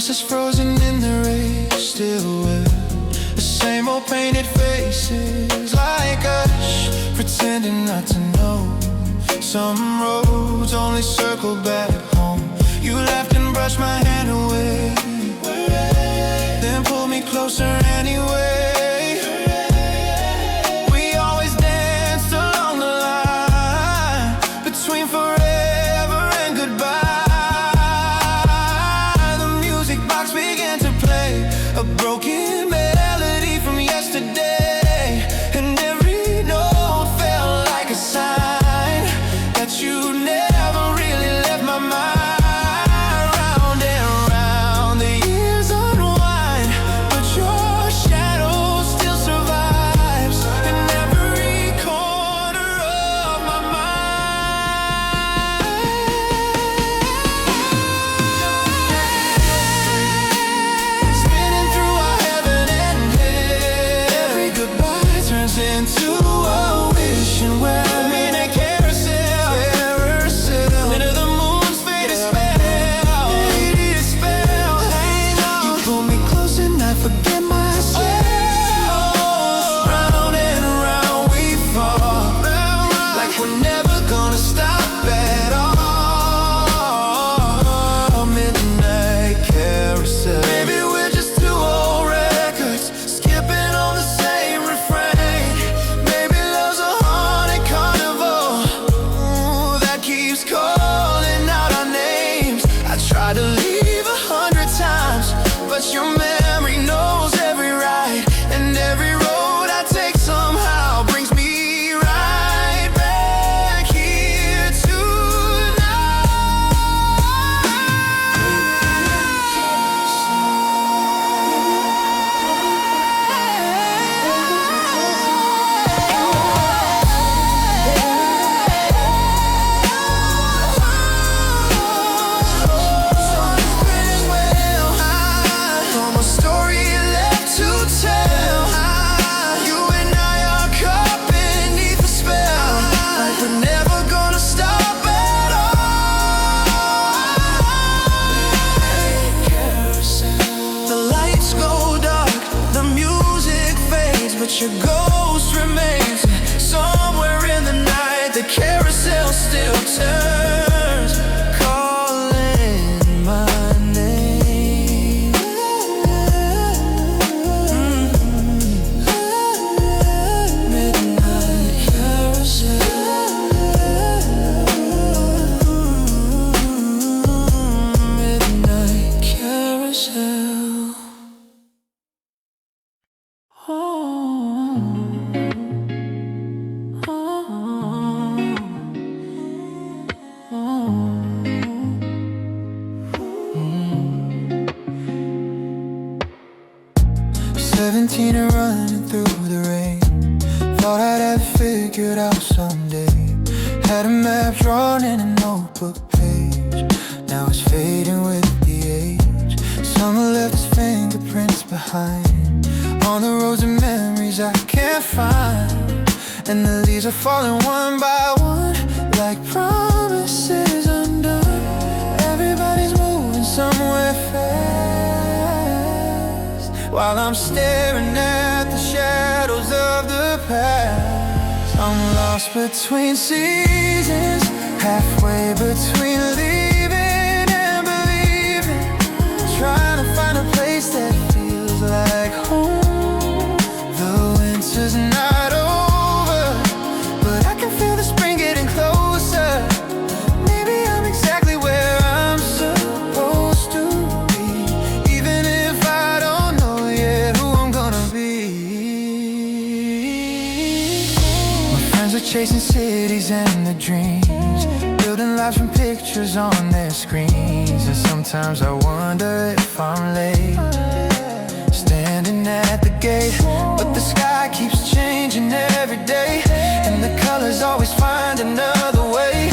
us frozen in the rain, still wear the same old painted faces like us, pretending not to know. Some roads only circle back home. You laughed and brushed my hand away, then pulled me closer anyway. We always danced along the line between forever and goodbye. The music box began to play a broken melody from yesterday, and every note felt like a sign that you never really left my mind. Round and round the years unwind, but your shadow still survives in every corner of my mind. Spinning through our heaven and hell, every goodbye turns into a wish, and we're in a carousel. Into the moon's faded spell. You pull me close and I forget myself. Round and round we fall, like we're never gonna stop at all. Midnight carousel. Maybe we're just two old records skipping on the same refrain. Maybe love's a haunted carnival that keeps calling out our names. I tried to leave 100 times, but your memory knows every right, and every road I take somehow brings me right back here from a story left to tell. You and I are caught beneath the spell, like we're never gonna stop at all. The lights go dark, the music fades, but your ghost remains. Somewhere in the night, the carousel still turns, calling my name. Midnight carousel. Midnight carousel. Oh. Oh. 17 and running through the rain, thought I'd have it figured out someday. Had a map drawn in a notebook page, now it's fading with the age. Summer left its fingerprints behind on the roads of memories I can't find, and the leaves are falling one by one like promises undone. Everybody's moving somewhere fast, while I'm staring at the shadows of the past. I'm lost between seasons, halfway between leaving and believing, trying to find a place that feels like home. The winter's not over, but I can feel the spring getting closer. Maybe I'm exactly where I'm supposed to be, even if I don't know yet who I'm gonna be. My friends are chasing cities and their dreams, building lives from pictures on their screens. And sometimes I wonder if I'm late, standing at the gate, but the sky keeps changing every day, and the colors always find another way.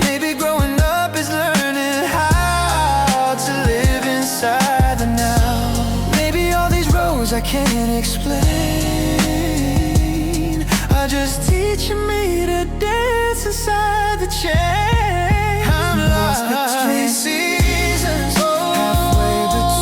Maybe growing up is learning how to live inside the now. Maybe all these roads I can't explain are just teaching me to dance inside the chain. I'm lost between seasons, halfway between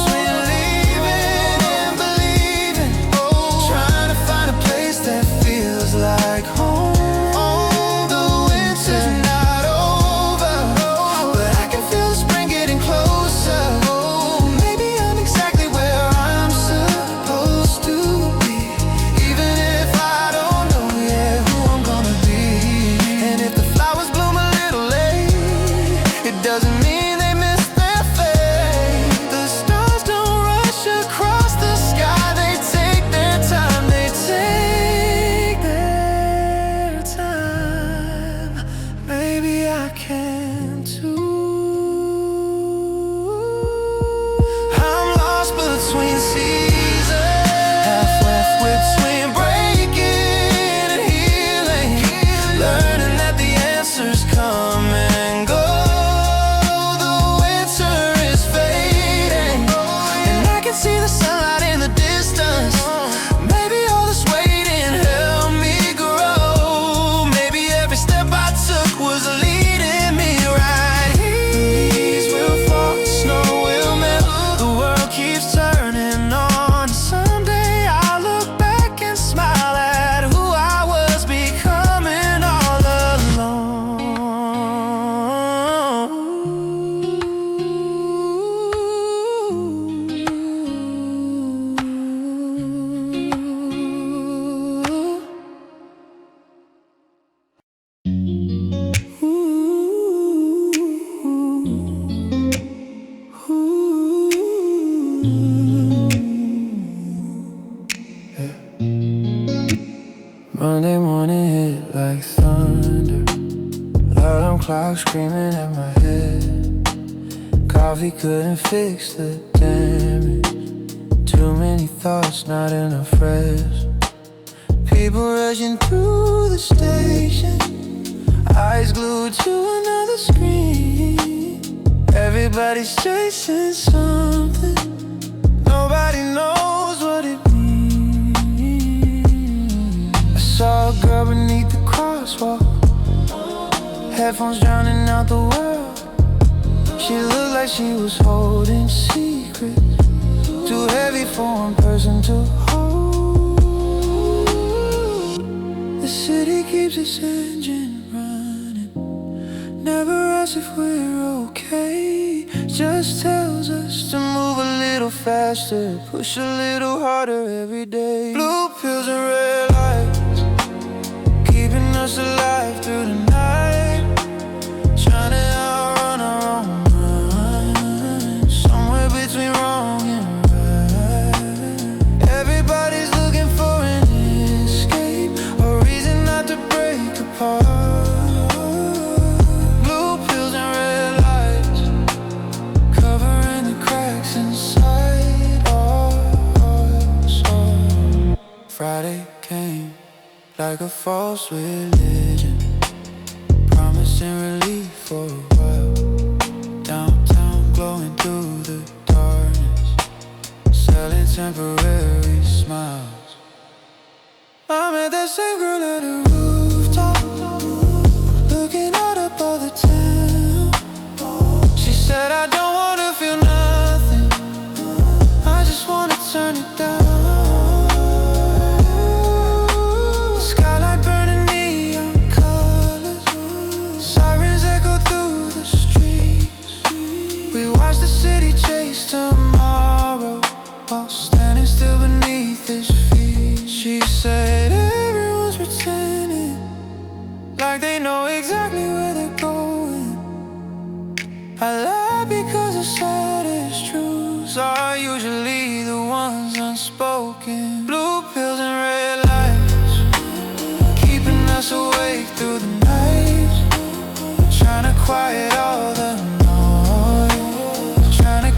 alarm clock screaming at my head. Coffee couldn't fix the damage. Too many thoughts, not enough rest. People rushing through the station, eyes glued to another screen. Everybody's chasing something, nobody knows what it means. I saw a girl beneath the crosswalk, headphones drowning out the world. She looked like she was holding secrets, too heavy for one person to hold. The city keeps its engine running, never asks if we're okay, just tells us to move a little faster, push a little harder every day. Blue pills and red lights, keeping us alive through the night, trying to outrun our own mind, somewhere between wrong and right. Everybody's looking for an escape, a reason not to break apart. Blue pills and red lights, covering the cracks inside our soul. Friday came like a false religion, promising relief for a while. Downtown glowing through the darkness, selling temporary smiles. I met that same girl at a rooftop, looking out up all the town. She said, I don't wanna feel nothing, I just wanna turn it down. Tomorrow, while standing still beneath his feet. She said everyone's pretending like they know exactly where they're going. I laugh because the saddest truths are usually the ones unspoken. Blue pills and red lights, keeping us awake through the night, trying to quiet all the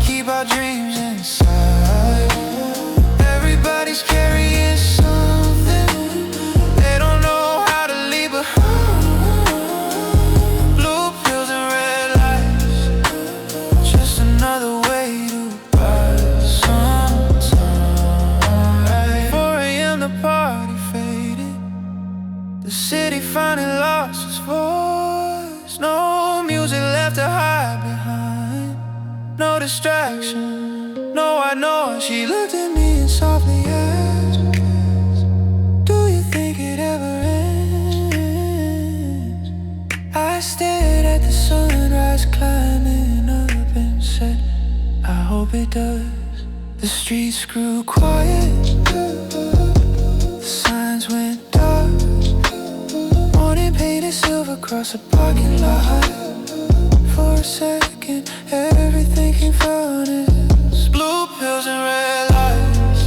keep our dreams inside. Everybody's carrying something they don't know how to leave behind. Blue pills and red lights, just another way to buy some time. 4 a.m. the party faded, the city finally lost its voice. No music left to hide behind, no distraction, no I know. She looked at me and softly asked, do you think it ever ends? I stared at the sunrise climbing up and said, I hope it does. The streets grew quiet, the signs went dark, morning painted silver across a parking lot. For a second, everything came honest. Blue pills and red lights,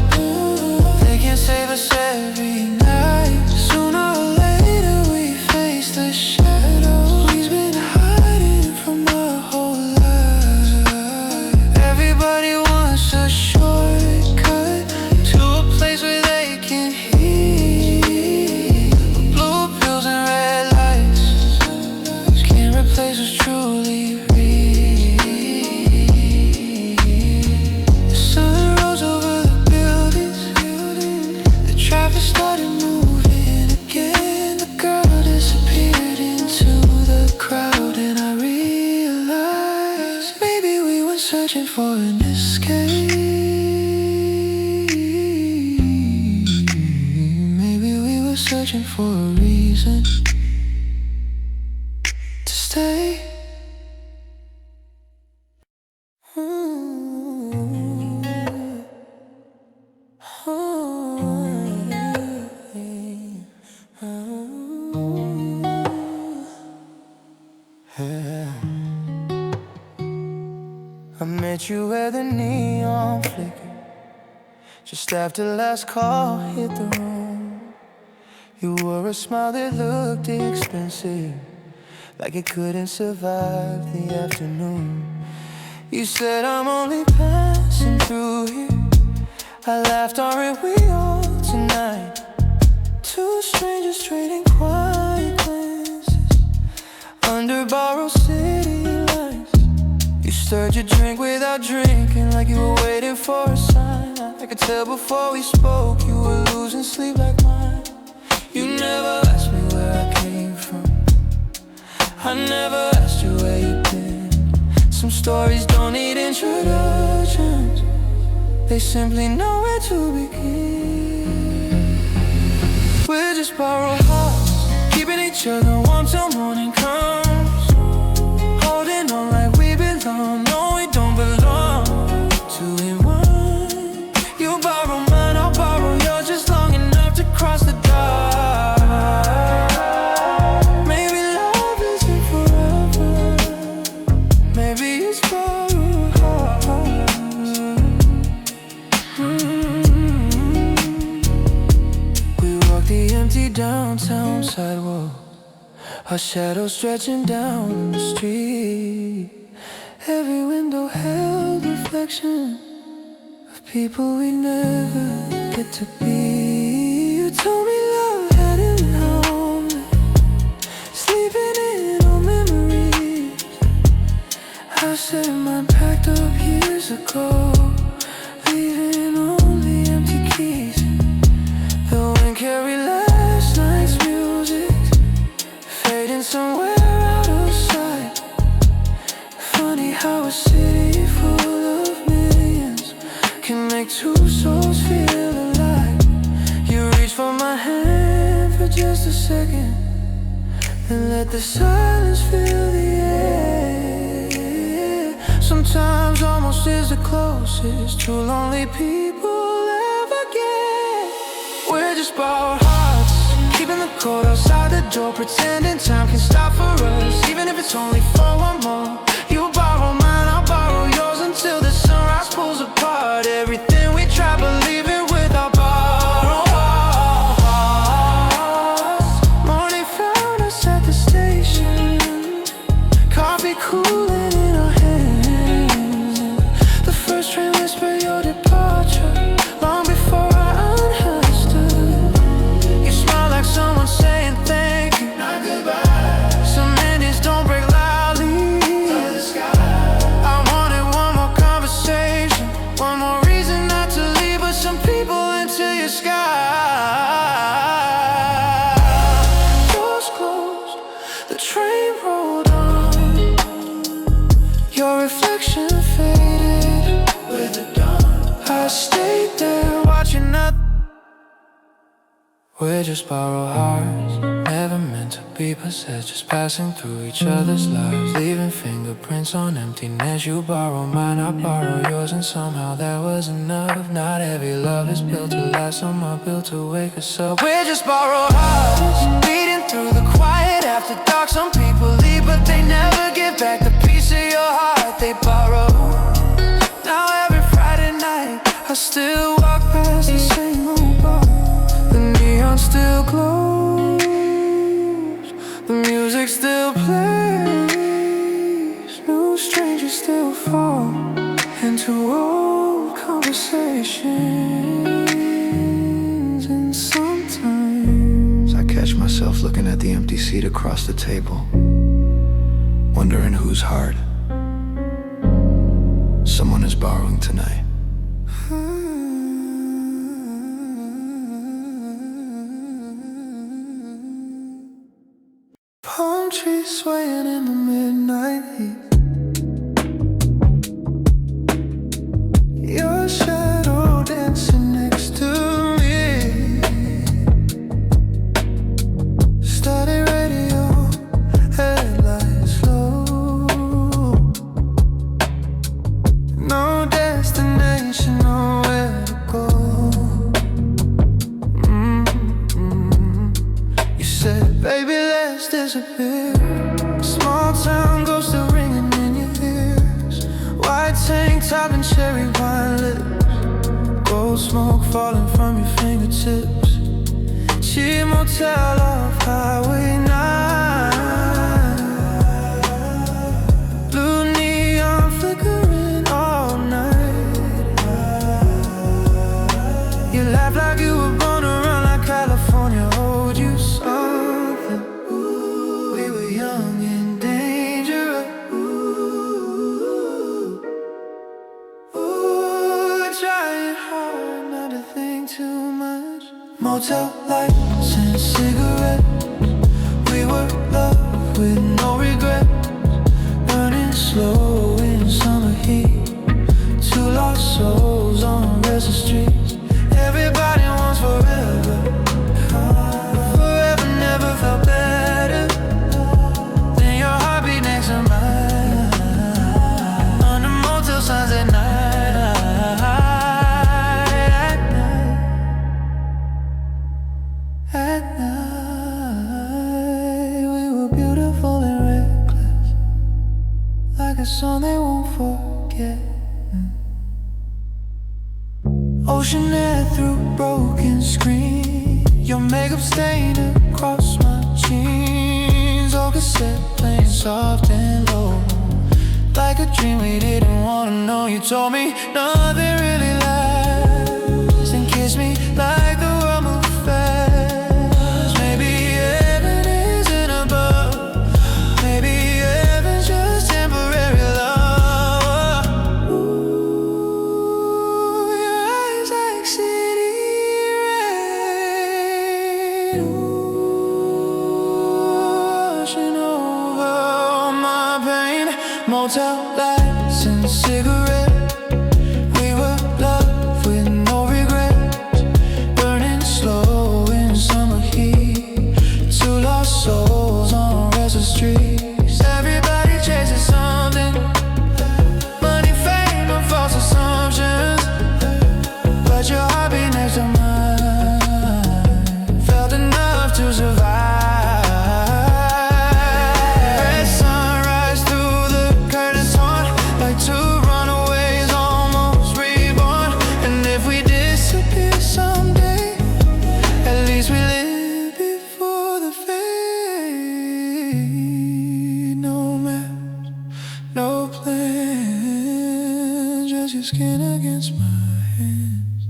they can save us every night. Sooner or later we face the shadows we've been hiding from our whole life. Everybody wants a shortcut to a place where they can heal. Blue pills and red lights can't replace what's truly searching for an escape. Maybe we were searching for a reason to stay. I met you where the neon flickered, just after last call hit the room. You wore a smile that looked expensive, like it couldn't survive the afternoon. You said I'm only passing through here. I laughed, aren't we all tonight? Two strangers trading quiet glances under borrowed city lights. You stirred your drink without drinking, like you were waiting for a sign. I could tell before we spoke you were losing sleep like mine. You never asked me where I came from. I never asked you where you've been. Some stories don't need introductions, they simply know where to begin. We're just borrowed hearts, keeping each other warm till morning comes, holding on like we belong. No, we don't belong. Two in one. You borrow mine, I'll borrow yours, just long enough to cross the dark. Maybe love isn't forever, maybe it's borrowed hearts. We walk the empty downtown sidewalk, our shadows stretching down the street. Every window held reflection of people we never get to be. You told me love hadn't known, sleeping in on memories. I said mine packed up years ago, leaving only empty keys. The wind carried last night's music, fading somewhere out of sight. Funny how a city full of millions can make two souls feel alive. You reached for my hand for just a second, and let the silence fill the air. Sometimes almost is the closest two lonely people ever get. We're just borrowed hearts, keeping the cold outside the door, pretending time can stop for us, even if it's only for one more. You borrow mine, I'll borrow yours, until the sunrise pulls apart everything we try believing with our borrowed hearts. Morning found us at the station, coffee cooling in our hands. The first train whispered your departure, long before I understood. You smile like someone saying thank you, not goodbye. Some endings don't break loudly. I wanted one more conversation, one more reason not to leave, but some people into your sky. Doors closed, the train rolled on, your reflection faded with the dawn. I stayed there watching nothing. We're just borrowed hearts, never meant to be possessed, just passing through each other's lives, leaving fingerprints on emptiness. You borrow mine, I borrow yours, and somehow that was enough. Not every love is built to last, some are built to wake us up. We're just borrowed hearts, beating through the quiet after dark. Some people leave, but they never give back the piece of your heart they borrow. Now every Friday night I still walk past the same old bar. The neon still glows, the music still plays, new strangers still fall into old conversations. And sometimes I catch myself looking at the empty seat across the table, wondering whose heart someone is borrowing tonight. Palm trees swaying in the midnight heat, your shadow dancing next to me. Steady radio, headlights low, no destination, nowhere to go. You said, baby, let's disappear. Small town ghosts still ringing in your ears. White tank top and cherry wine lips, gold smoke falling from your fingertips. Cheap motel off Highway 9. motel lights and cigarettes. We were loved with no regret, burning slow in summer heat. Two lost souls on restless streets. Everybody wants forever. Forever never felt better than your heartbeat next to mine. Under motel signs at night. At night, we were beautiful and reckless, like a song they won't forget. Ocean air through broken screen, your makeup stained across my jeans. Old cassette playing soft and low, like a dream we didn't want to know. You told me nothing really lasts, and kissed me like the world moved fast. Maybe heaven isn't above, maybe heaven's just temporary love. Ooh, your eyes like city rain, washing over all my pain. Motel lights and cigarettes. We were loved with no regrets, burning slow in summer heat. Two lost souls on restless streets. Everybody chases something, money, fame, or false assumptions. But your heart beat next to mine, felt enough to survive. Red sunrise through the curtains torn, like two runaways almost reborn. And if we disappear someday, at least we live before the fade. No maps, no plans, just your skin against my hands.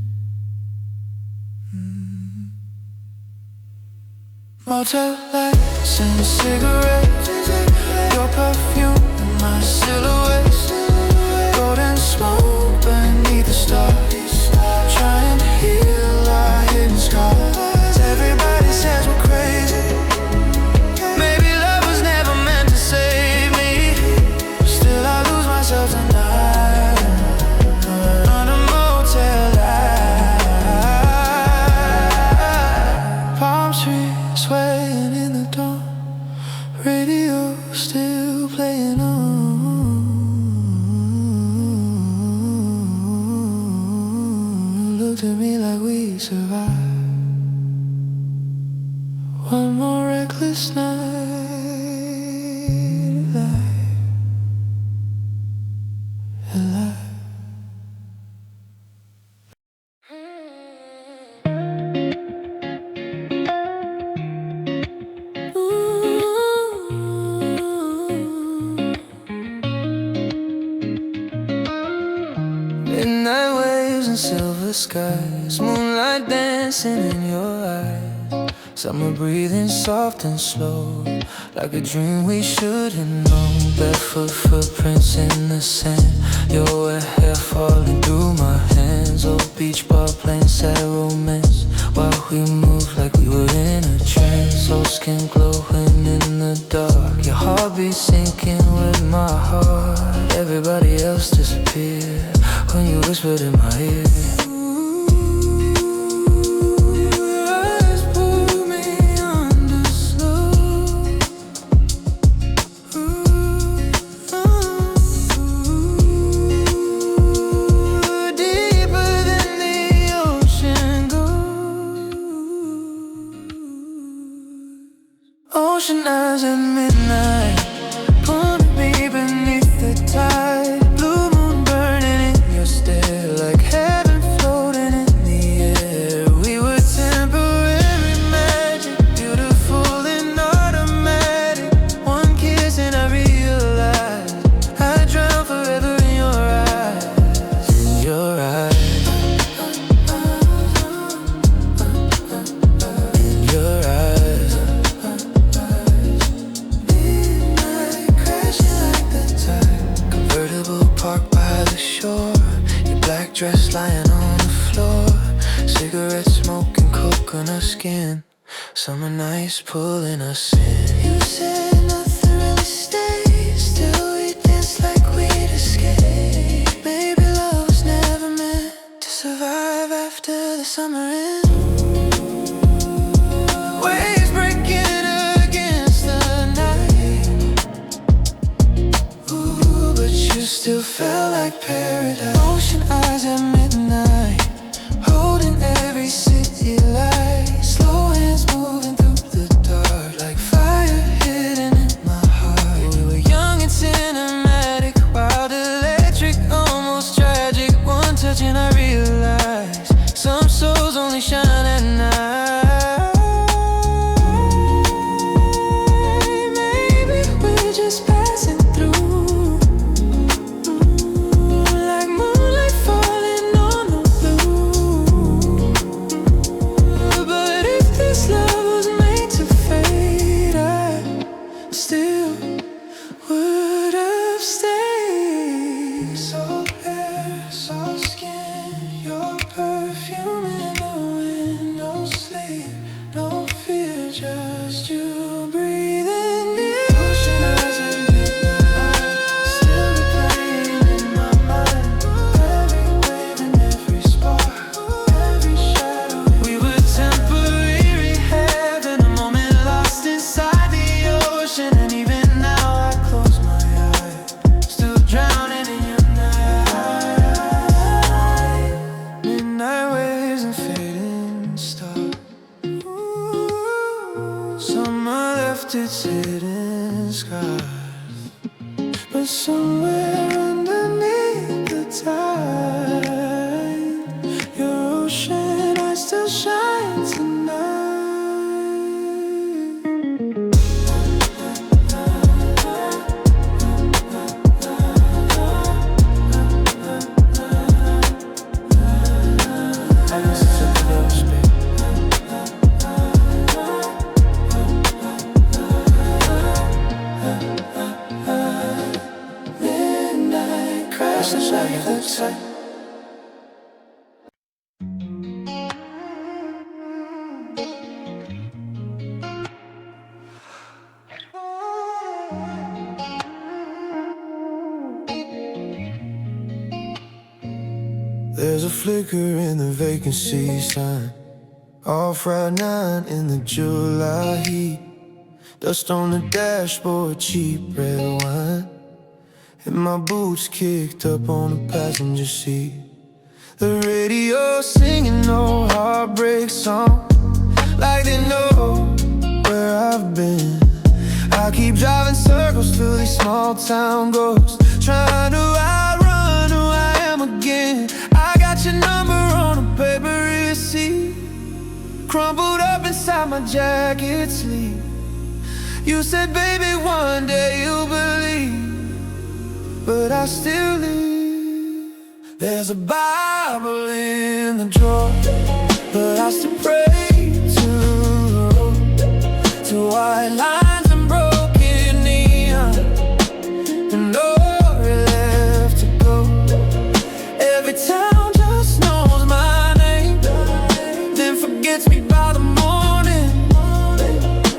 Motel lights and cigarettes, your perfume and my silhouette. Golden smoke beneath the stars, trying to heal our hidden scars. Everybody says we're crazy, maybe love was never meant to save me. Still I lose myself tonight, under motel light. Palm trees swaying in the dawn, radio still playing on. Looked at me like we survived. One more reckless night alive. Midnight waves and silver skies, moonlight dancing in your eyes. Summer breathing soft and slow, like a dream we should have known. Barefoot footprints in the sand, your wet hair falling through my hands. Old beach bar playing sad romance, while we move like we were in a trance. Old skin glowing in the dark, your heartbeat sinking with my heart. Everybody else disappeared when you whispered in my ear. Ocean eyes at midnight, pulling me beneath the tide. Blue moon burning in your stare, like heaven floating in the air. We were temporary magic, beautiful and automatic. One kiss and I realized I drowned forever in your eyes, in your eyes. Dress lying on the floor, cigarette smoke and coke coconut skin, summer nights pulling us in.
You said nothing really stays, still we dance like we'd escape. Maybe love was never meant to survive after the summer ends.
Waves breaking against the night.
Ooh, but you still felt like paradise. Ocean eyes at midnight, holding every city light. Slow hands moving through the dark, like fire hidden in my heart. We were young and cinematic, wild, electric, almost tragic. One touch and I realized some souls only shine at night. Maybe we're just passing through, like moonlight falling on the blue. But if this love was made to fade, I still would have stayed. Salt air, soft skin, your perfume in the wind. No sleep, no fear, just you breathing in. Ocean eyes at midnight, still replaying in my mind. Every wave and every spark, every shadow.
We were temporary heaven, a moment lost inside the ocean. And even now I close my eyes, still drowning in your night. Midnight waves and fading stars. Summer left its hidden scars, but somewhere underneath the tide, your ocean eyes still shine tonight. I listen to the lyrics, babe.
Midnight crashes like the tide.
There's a flicker in the vacancy sign, off Route 9 in the July heat. Dust on the dashboard, cheap red wine, and my boots kicked up on the passenger seat. The radio singing no heartbreak song, like they know where I've been. I keep driving circles through these small town ghosts, trying to outrun who I am again. I got your number on a paper receipt, crumpled up inside my jacket sleeve. You said, baby, one day you'll believe, but I still leave. There's a Bible in the drawer, but I still pray to the road, to white lines and broken neon, and nowhere left to go. Every town just knows my name, then forgets me by the morning.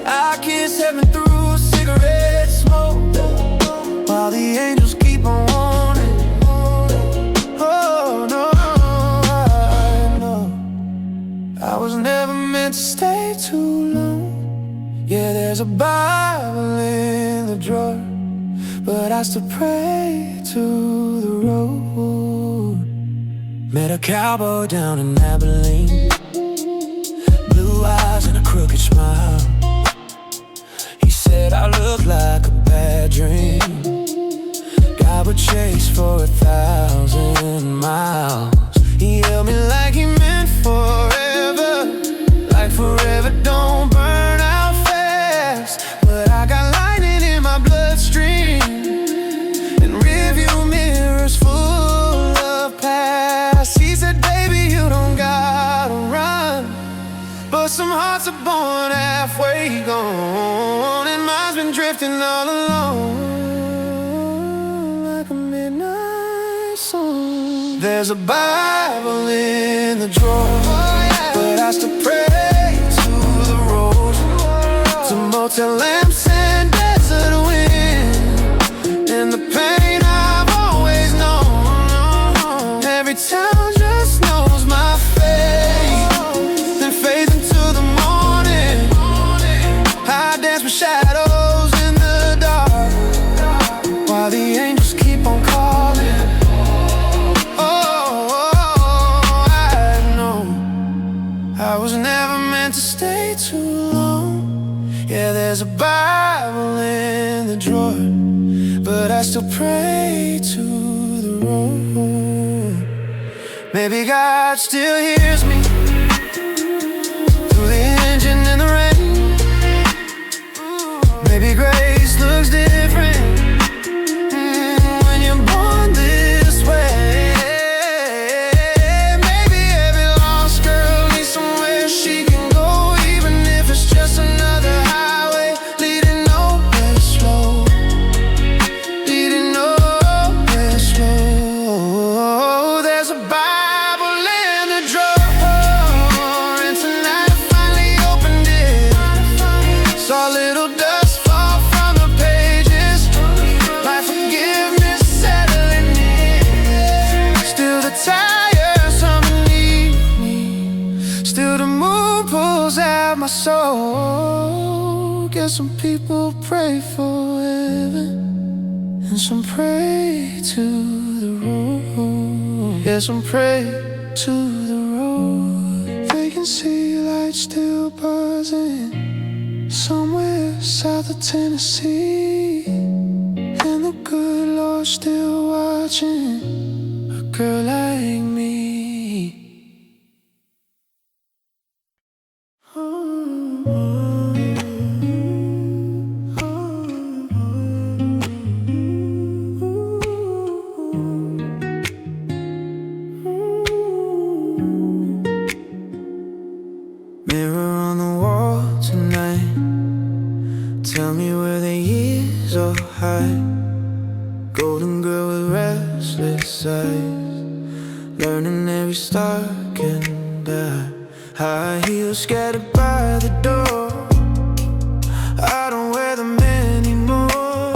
I kiss heaven through a cigarette smoke, while the angels keep on warning. Oh no, I know I was never meant to stay too long. Yeah, there's a Bible in the drawer, but I still pray to the road. Met a cowboy down in Abilene, blue eyes and a crooked smile. He said I look like a bad dream, guy would chase for 1,000 miles. He held me like he meant forever, like forever don't burn out fast. But I got lightning in my bloodstream, and rearview mirrors full of past. He said, baby, you don't gotta run, but some hearts are born halfway gone, and mine's been drifting all alone, like a midnight song. There's a Bible in the drawer, but I still pray motel lamps and desert wind, and the pain I've always known. Every town just knows my fate, then fades into the morning. I dance with shadows in the dark, while the angels keep on calling. Oh, I know I was never meant to stay too long. Yeah, there's a Bible in the drawer, but I still pray to the road. Maybe God still hears me through the engine in the rain. Maybe grace looks different when you're born this way. Maybe every lost girl needs somewhere she can go, even if it's just another highway leading nowhere slow, leading nowhere slow. There's a Bible in the drawer, and tonight I finally opened it. Saw little dust fall from the pages, like forgiveness settling in. Still the tires underneath me, still the moon pulls out my soul. Guess some people pray for heaven, and some pray to the road. Yeah, some pray to the road. They can see lights still buzzing somewhere south of Tennessee, and the good Lord still watching a girl like me. Mirror on the wall tonight, tell me where the years all hide. Golden girl with restless eyes, learning every star can die. High heels scattered by the door, I don't wear them anymore.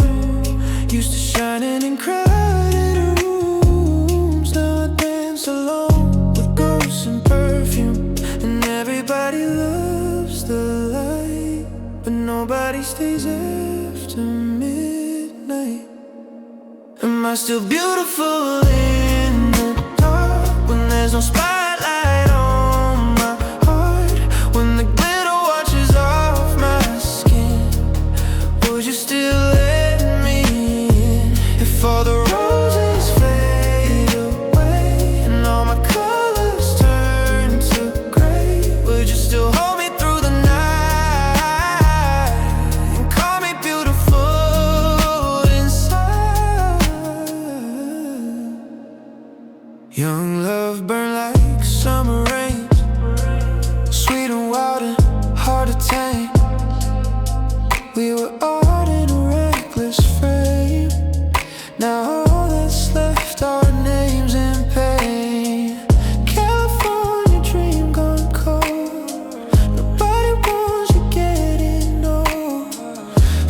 Used to shining in crowded rooms, now I dance alone with ghosts and perfume. And everybody loves the light, but nobody stays after midnight. Am I still beautiful in the dark, when there's no spotlight on my heart? When the glitter washes off my skin, would you still let me in? If all the roses fade away and all my colors turn to gray, would you still hold me through the night and call me beautiful inside? Young love burned like summer rains, sweet and wild and hard to tame. We were art in a reckless frame, now all that's left are names and pain. California dream gone cold, nobody wants you getting old.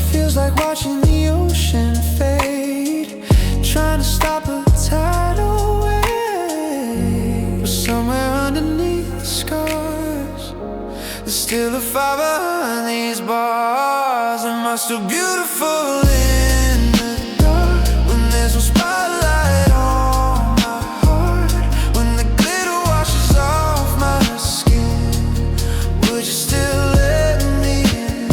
Feels like watching the ocean fade, trying to stop a tidal wave. But somewhere underneath the scars, there's still a fire behind these bars. Am I still beautiful in the dark, when there's no spotlight on my heart? When the glitter washes off my skin, would you still let me in?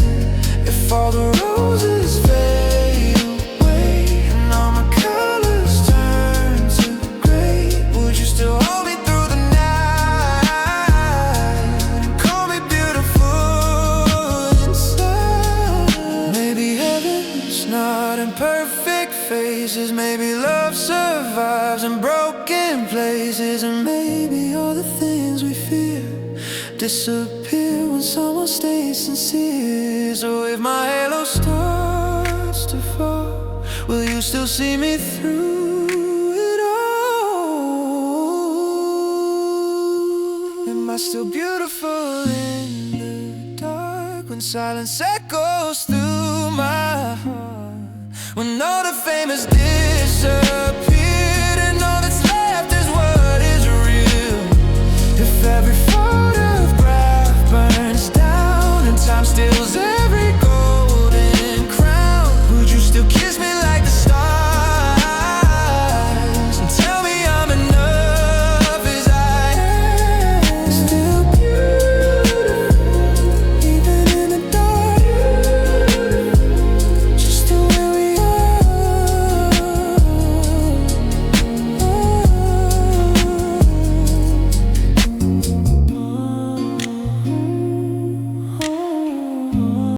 If all the roses fade away and all my colors turn to gray, would you still hold me through the night and call me beautiful inside? Maybe heaven's not in perfect faces, maybe love survives in broken places, and maybe all the things we fear disappear when someone stays sincere. So if my halo starts to fall, will you still see me through it all? Am I still beautiful in the dark, when silence echoes goes through